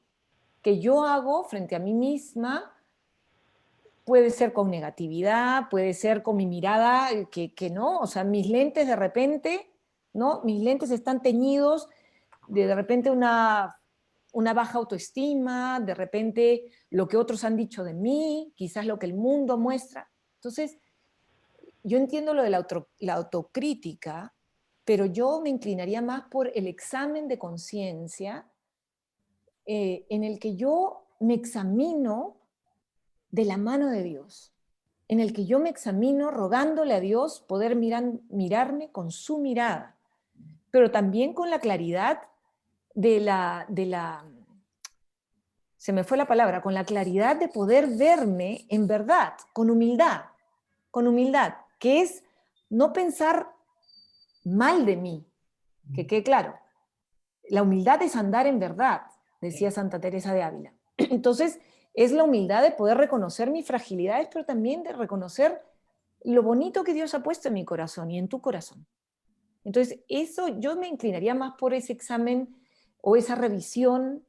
que yo hago frente a mí misma. Puede ser con negatividad, puede ser con mi mirada, que no, o sea, mis lentes de repente, ¿no? Mis lentes están teñidos de repente una baja autoestima, de repente lo que otros han dicho de mí, quizás lo que el mundo muestra. Entonces, yo entiendo lo de la autocrítica, pero yo me inclinaría más por el examen de conciencia en el que yo me examino de la mano de Dios, en el que yo me examino rogándole a Dios poder mirarme con su mirada, pero también con la claridad se me fue la palabra, con la claridad de poder verme en verdad, con humildad, que es no pensar mal de mí, que quede claro. La humildad es andar en verdad, decía Santa Teresa de Ávila. Entonces, es la humildad de poder reconocer mis fragilidades, pero también de reconocer lo bonito que Dios ha puesto en mi corazón y en tu corazón. Entonces, eso yo me inclinaría más por ese examen o esa revisión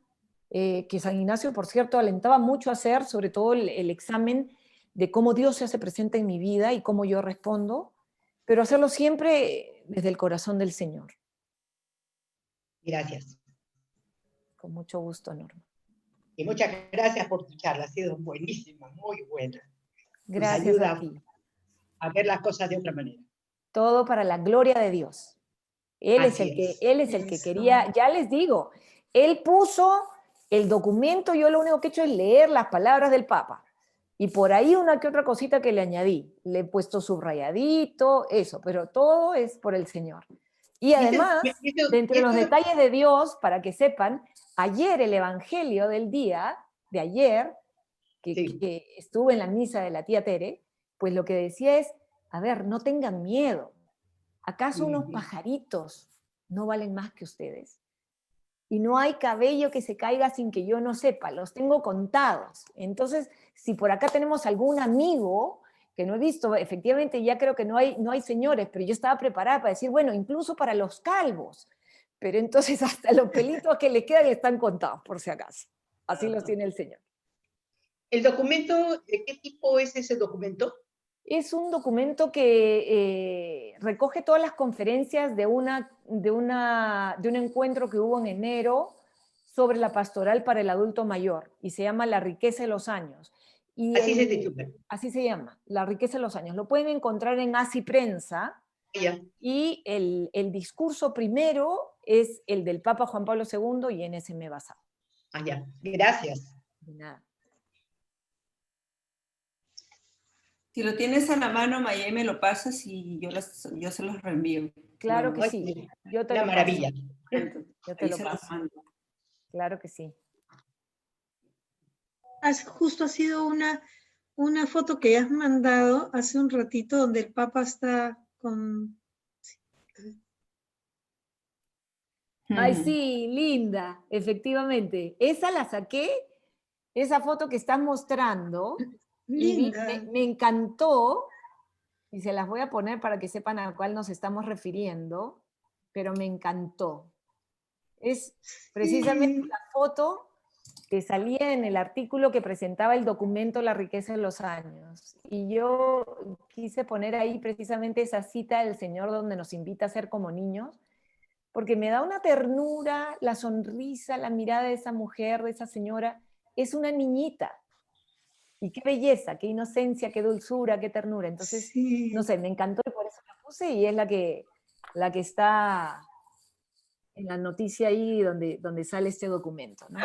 que San Ignacio, por cierto, alentaba mucho a hacer, sobre todo el examen de cómo Dios se hace presente en mi vida y cómo yo respondo, pero hacerlo siempre desde el corazón del Señor. Gracias. Con mucho gusto, Norma. Y muchas gracias por tu charla, ha sido buenísima, muy buena. Gracias Nos ayuda a ti. a ver las cosas de otra manera. Todo para la gloria de Dios. Él es el que quería, ya les digo, él puso el documento, yo lo único que he hecho es leer las palabras del Papa. Y por ahí una que otra cosita que le añadí. Le he puesto subrayadito, eso, pero todo es por el Señor. Y además, de entre los detalles de Dios, para que sepan, ayer el evangelio del día, de ayer, que estuve en la misa de la tía Tere, pues lo que decía es, a ver, no tengan miedo. ¿Acaso unos pajaritos no valen más que ustedes? Y no hay cabello que se caiga sin que yo no sepa, los tengo contados. Entonces, si por acá tenemos algún amigo que no he visto, efectivamente ya creo que no hay señores, pero yo estaba preparada para decir, bueno, incluso para los calvos, pero entonces hasta los pelitos que le quedan están contados, por si acaso. Así los tiene el Señor. ¿El documento, de qué tipo es ese documento? Es un documento que recoge todas las conferencias de un encuentro que hubo en enero sobre la pastoral para el adulto mayor y se llama La riqueza de los años. Y así se titula. Así se llama, La riqueza de los años. Lo pueden encontrar en Así Prensa. Y el discurso primero es el del Papa Juan Pablo II y en ese me he basado. Ya, gracias. De nada. Si lo tienes a la mano, Mayé, me lo pasas y yo se los reenvío. Claro que sí. Yo te una lo maravilla. paso. Yo te Ahí lo se paso. los mando. Claro que sí. Justo ha sido una foto que has mandado hace un ratito donde el Papa está con... Ay, sí, linda, efectivamente. Esa la saqué, esa foto que estás mostrando, y Linda. me encantó, y se las voy a poner para que sepan a cuál nos estamos refiriendo, pero me encantó. Es precisamente Sí. la foto que salía en el artículo que presentaba el documento La riqueza de los años. Y yo quise poner ahí precisamente esa cita del Señor donde nos invita a ser como niños, porque me da una ternura, la sonrisa, la mirada de esa mujer, de esa señora, es una niñita. Y qué belleza, qué inocencia, qué dulzura, qué ternura. Entonces, Sí. no sé, me encantó y por eso la puse y es la que está en la noticia ahí donde sale este documento, ¿no?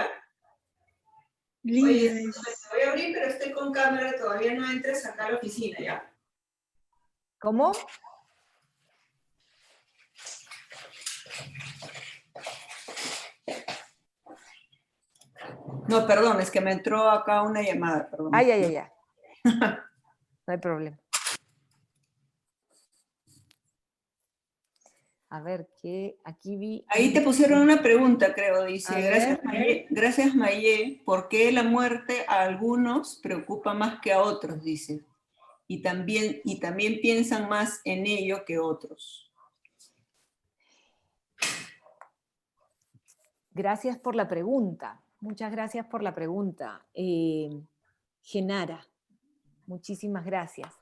Oye, Linda es. voy a abrir, pero estoy con cámara, todavía no entres acá a la oficina, ¿ya? ¿Cómo? No, perdón, es que me entró acá una llamada, perdón. Ay. No hay problema. A ver, que aquí vi... Ahí te pusieron una pregunta, creo, dice, A gracias Mayé, ¿por qué la muerte a algunos preocupa más que a otros? Dice, y también piensan más en ello que otros. Gracias por la pregunta. Muchas gracias por la pregunta. Genara, muchísimas gracias.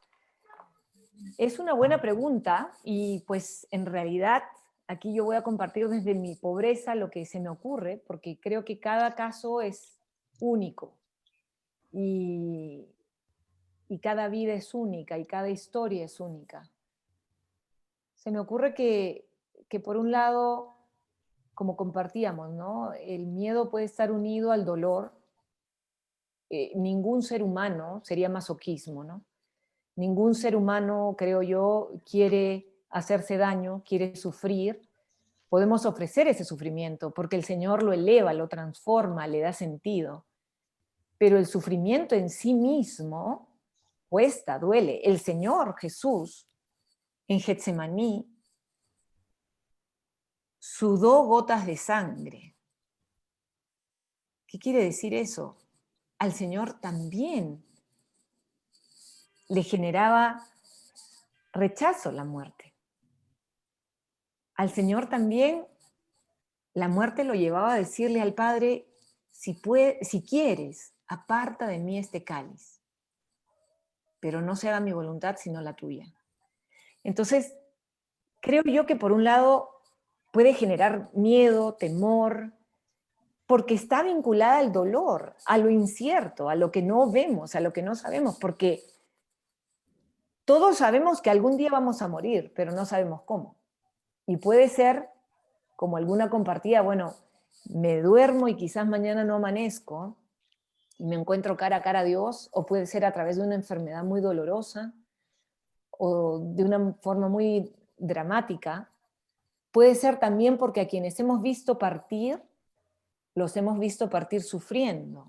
Es una buena pregunta y pues en realidad aquí yo voy a compartir desde mi pobreza lo que se me ocurre, porque creo que cada caso es único y cada vida es única y cada historia es única. Se me ocurre que por un lado, como compartíamos, ¿no? El miedo puede estar unido al dolor. Ningún ser humano, sería masoquismo, ¿no? Ningún ser humano, creo yo, quiere hacerse daño, quiere sufrir. Podemos ofrecer ese sufrimiento porque el Señor lo eleva, lo transforma, le da sentido. Pero el sufrimiento en sí mismo cuesta, duele. El Señor Jesús en Getsemaní sudó gotas de sangre. ¿Qué quiere decir eso? Al Señor también le generaba rechazo la muerte. Al Señor también la muerte lo llevaba a decirle al Padre, si quieres, aparta de mí este cáliz, pero no se haga mi voluntad sino la tuya. Entonces, creo yo que por un lado puede generar miedo, temor, porque está vinculada al dolor, a lo incierto, a lo que no vemos, a lo que no sabemos, porque todos sabemos que algún día vamos a morir, pero no sabemos cómo. Y puede ser, como alguna compartía, bueno, me duermo y quizás mañana no amanezco y me encuentro cara a cara a Dios, o puede ser a través de una enfermedad muy dolorosa o de una forma muy dramática. Puede ser también porque a quienes hemos visto partir, los hemos visto partir sufriendo.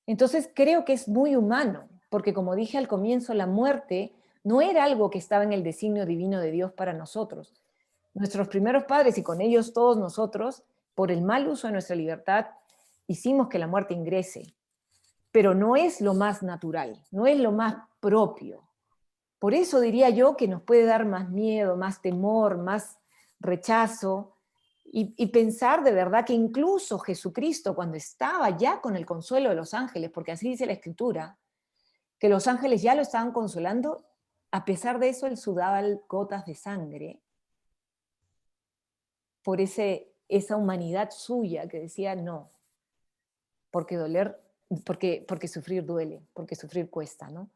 Entonces creo que es muy humano, porque como dije al comienzo, la muerte no era algo que estaba en el designio divino de Dios para nosotros. Nuestros primeros padres y con ellos todos nosotros, por el mal uso de nuestra libertad, hicimos que la muerte ingrese. Pero no es lo más natural, no es lo más propio. Por eso diría yo que nos puede dar más miedo, más temor, más rechazo, y pensar de verdad que incluso Jesucristo, cuando estaba ya con el consuelo de los ángeles, porque así dice la Escritura, que los ángeles ya lo estaban consolando, a pesar de eso él sudaba gotas de sangre por esa humanidad suya que decía no, porque sufrir duele, porque sufrir cuesta, ¿no?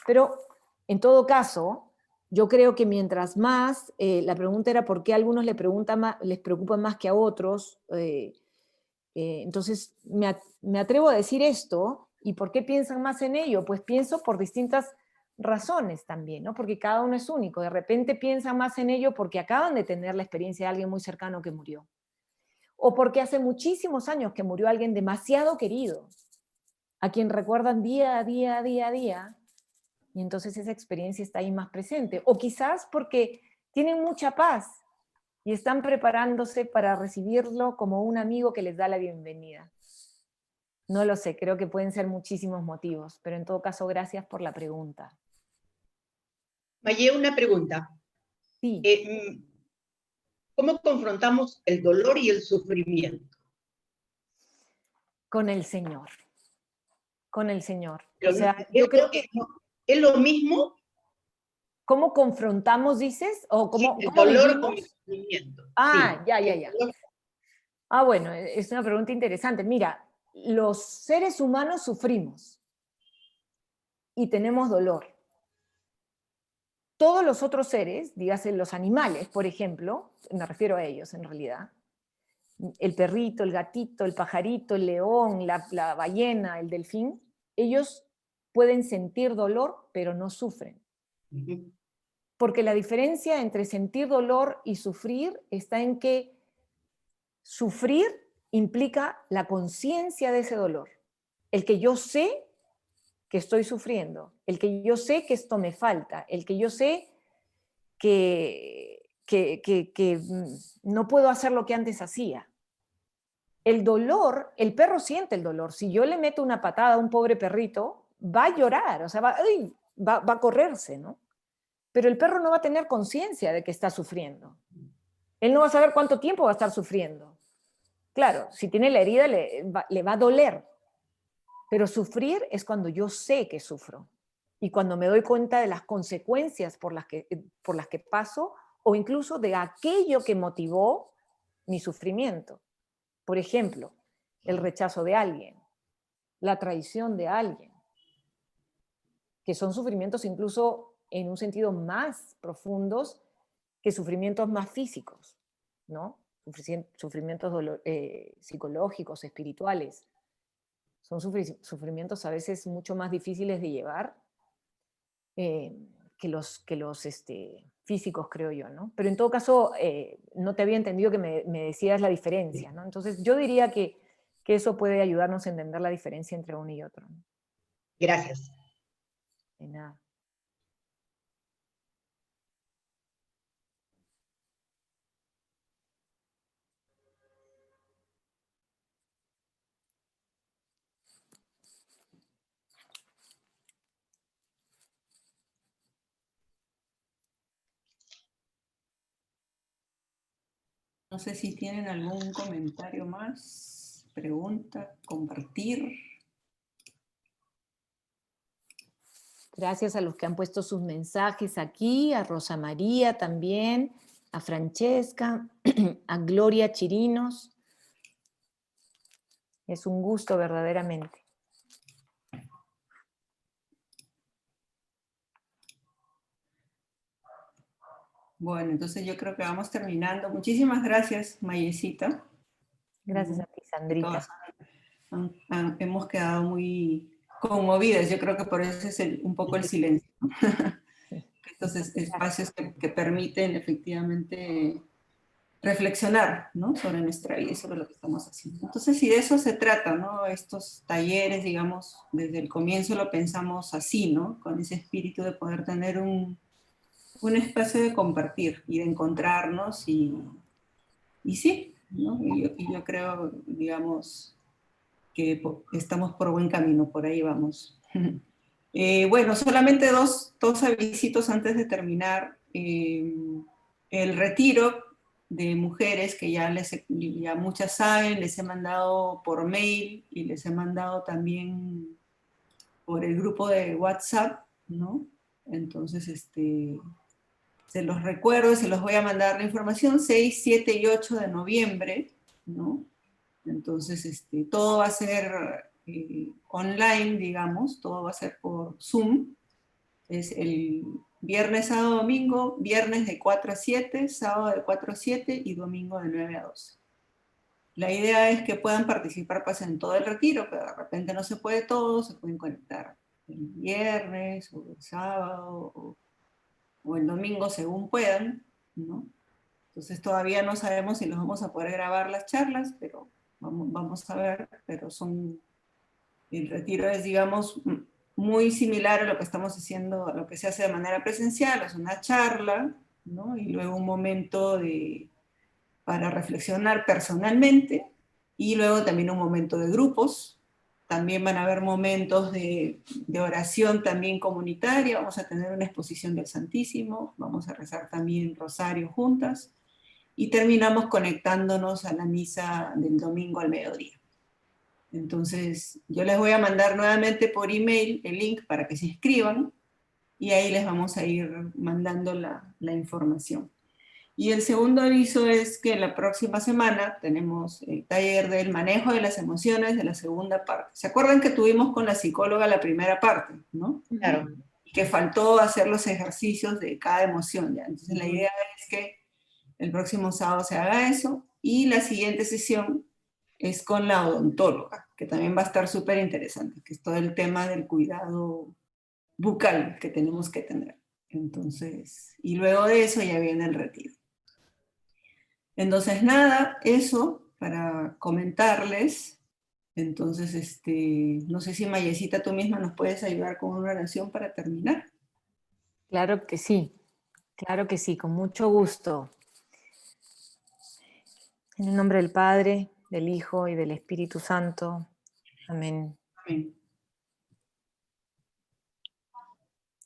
Pero en todo caso, yo creo que mientras más, la pregunta era por qué a algunos les preocupa más que a otros, entonces me atrevo a decir esto, ¿y por qué piensan más en ello? Pues pienso por distintas razones también, ¿no? Porque cada uno es único, de repente piensan más en ello porque acaban de tener la experiencia de alguien muy cercano que murió, o porque hace muchísimos años que murió alguien demasiado querido, a quien recuerdan día a día, Y entonces esa experiencia está ahí más presente. O quizás porque tienen mucha paz y están preparándose para recibirlo como un amigo que les da la bienvenida. No lo sé, creo que pueden ser muchísimos motivos, pero en todo caso, gracias por la pregunta. Mayé, una pregunta. Sí. ¿Cómo confrontamos el dolor y el sufrimiento? Con el Señor. Con el Señor. Pero o sea, yo creo que... ¿Es lo mismo? ¿Cómo confrontamos, dices? ¿O cómo, Sí, el cómo dolor vivimos? con el sufrimiento. Ah, Sí, ya. Ah, bueno, es una pregunta interesante. Mira, los seres humanos sufrimos y tenemos dolor. Todos los otros seres, dígase los animales, por ejemplo, me refiero a ellos en realidad, el perrito, el gatito, el pajarito, el león, la ballena, el delfín, ellos pueden sentir dolor, pero no sufren. Porque la diferencia entre sentir dolor y sufrir está en que sufrir implica la conciencia de ese dolor. El que yo sé que estoy sufriendo, el que yo sé que esto me falta, el que yo sé que no puedo hacer lo que antes hacía. El dolor, el perro siente el dolor. Si yo le meto una patada a un pobre perrito, va a llorar, o sea, va a correrse, ¿no? Pero el perro no va a tener conciencia de que está sufriendo. Él no va a saber cuánto tiempo va a estar sufriendo. Claro, si tiene la herida le va a doler, pero sufrir es cuando yo sé que sufro y cuando me doy cuenta de las consecuencias por las que paso o incluso de aquello que motivó mi sufrimiento. Por ejemplo, el rechazo de alguien, la traición de alguien, que son sufrimientos incluso en un sentido más profundos que sufrimientos más físicos, ¿no? Sufrimientos psicológicos, espirituales. Son sufrimientos a veces mucho más difíciles de llevar que los físicos, creo yo, ¿no? Pero en todo caso, no te había entendido que me decías la diferencia, ¿no? Entonces yo diría que eso puede ayudarnos a entender la diferencia entre uno y otro, ¿no? Gracias. De nada. No sé si tienen algún comentario más, pregunta, compartir. Gracias a los que han puesto sus mensajes aquí, a Rosa María también, a Francesca, a Gloria Chirinos. Es un gusto verdaderamente. Bueno, entonces yo creo que vamos terminando. Muchísimas gracias, Mayecita. Gracias a ti, Sandrita. Hemos quedado muy conmovidas. Yo creo que por eso es un poco el silencio, ¿no? Estos espacios que permiten efectivamente reflexionar, ¿no? Sobre nuestra vida y sobre lo que estamos haciendo. Entonces, si de eso se trata, ¿no? Estos talleres, digamos, desde el comienzo lo pensamos así, ¿no? Con ese espíritu de poder tener un espacio de compartir y de encontrarnos y sí, ¿no? Y yo creo, digamos, que estamos por buen camino, por ahí vamos. Bueno, solamente dos avisitos antes de terminar. El retiro de mujeres, que ya muchas saben, les he mandado por mail y les he mandado también por el grupo de WhatsApp, ¿no? Entonces, se los recuerdo, se los voy a mandar la información, 6, 7 y 8 de noviembre, ¿no? Entonces, todo va a ser online, digamos, todo va a ser por Zoom. Es el viernes, sábado, domingo, viernes de 4 a 7, sábado de 4 a 7 y domingo de 9 a 12. La idea es que puedan participar pues, en todo el retiro, pero de repente no se puede todo, se pueden conectar el viernes o el sábado o el domingo según puedan, ¿no? Entonces todavía no sabemos si los vamos a poder grabar las charlas, pero vamos a ver, pero el retiro es, digamos, muy similar a lo que estamos haciendo, a lo que se hace de manera presencial, es una charla, ¿no? Y luego un momento para reflexionar personalmente, y luego también un momento de grupos. También van a haber momentos de oración también comunitaria, vamos a tener una exposición del Santísimo, vamos a rezar también rosario juntas, y terminamos conectándonos a la misa del domingo al mediodía. Entonces, yo les voy a mandar nuevamente por email el link para que se inscriban, y ahí les vamos a ir mandando la información. Y el segundo aviso es que la próxima semana tenemos el taller del manejo de las emociones de la segunda parte. ¿Se acuerdan que tuvimos con la psicóloga la primera parte, no? Claro. Y que faltó hacer los ejercicios de cada emoción, ¿ya? Entonces la idea es que el próximo sábado se haga eso, y la siguiente sesión es con la odontóloga, que también va a estar súper interesante, que es todo el tema del cuidado bucal que tenemos que tener. Entonces, y luego de eso ya viene el retiro. Entonces, nada, eso para comentarles. Entonces, no sé si Mayecita tú misma nos puedes ayudar con una oración para terminar. Claro que sí, con mucho gusto. En el nombre del Padre, del Hijo y del Espíritu Santo. Amén. Amén.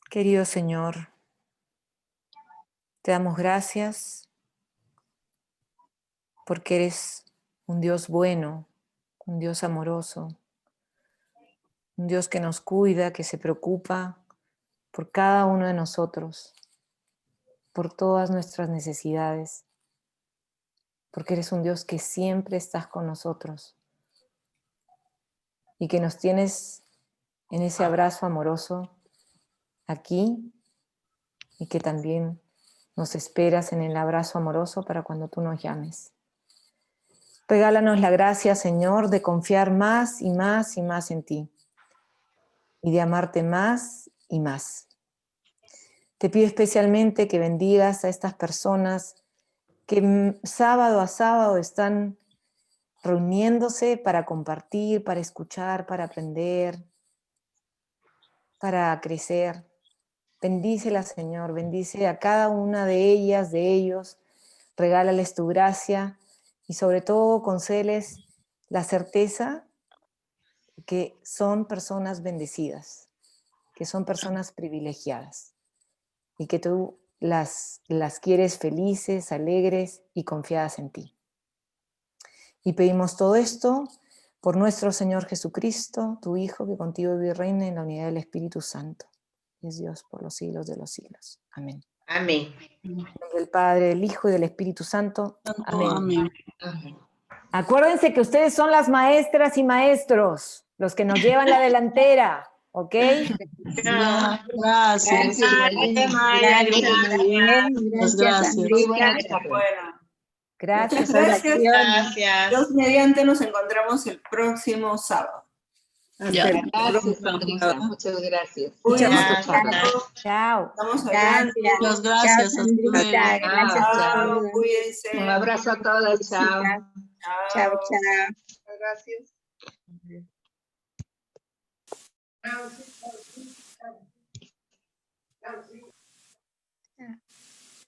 Querido Señor, te damos gracias porque eres un Dios bueno, un Dios amoroso, un Dios que nos cuida, que se preocupa por cada uno de nosotros, por todas nuestras necesidades, porque eres un Dios que siempre estás con nosotros y que nos tienes en ese abrazo amoroso aquí, y que también nos esperas en el abrazo amoroso para cuando tú nos llames. Regálanos la gracia, Señor, de confiar más y más y más en ti, y de amarte más y más. Te pido especialmente que bendigas a estas personas que sábado a sábado están reuniéndose para compartir, para escuchar, para aprender, para crecer. Bendícelas, Señor, bendice a cada una de ellas, de ellos, regálales tu gracia y sobre todo concédeles la certeza que son personas bendecidas, que son personas privilegiadas y que tú las quieres felices, alegres y confiadas en ti. Y pedimos todo esto por nuestro Señor Jesucristo, tu Hijo, que contigo vive y reina en la unidad del Espíritu Santo. Y es Dios por los siglos de los siglos. Amén. Amén. En nombre del Padre, del Hijo y del Espíritu Santo. Amén. Amén. Amén. Acuérdense que ustedes son las maestras y maestros, los que nos llevan la delantera, ¿ok? Gracias. Gracias, Maya. Gracias. Gracias. Muy buena charla. Bueno, Gracias. muchas gracias. Gracias. Dios mediante, nos encontramos el próximo sábado. Ya. Gracias, Sandrita. Muchas gracias. Cuídense Gracias. mucho. Chao. Estamos hablando. Muchas gracias. Hasta luego. Chao, cuídense. Un abrazo a todas. Chao. Chao, chao. Gracias.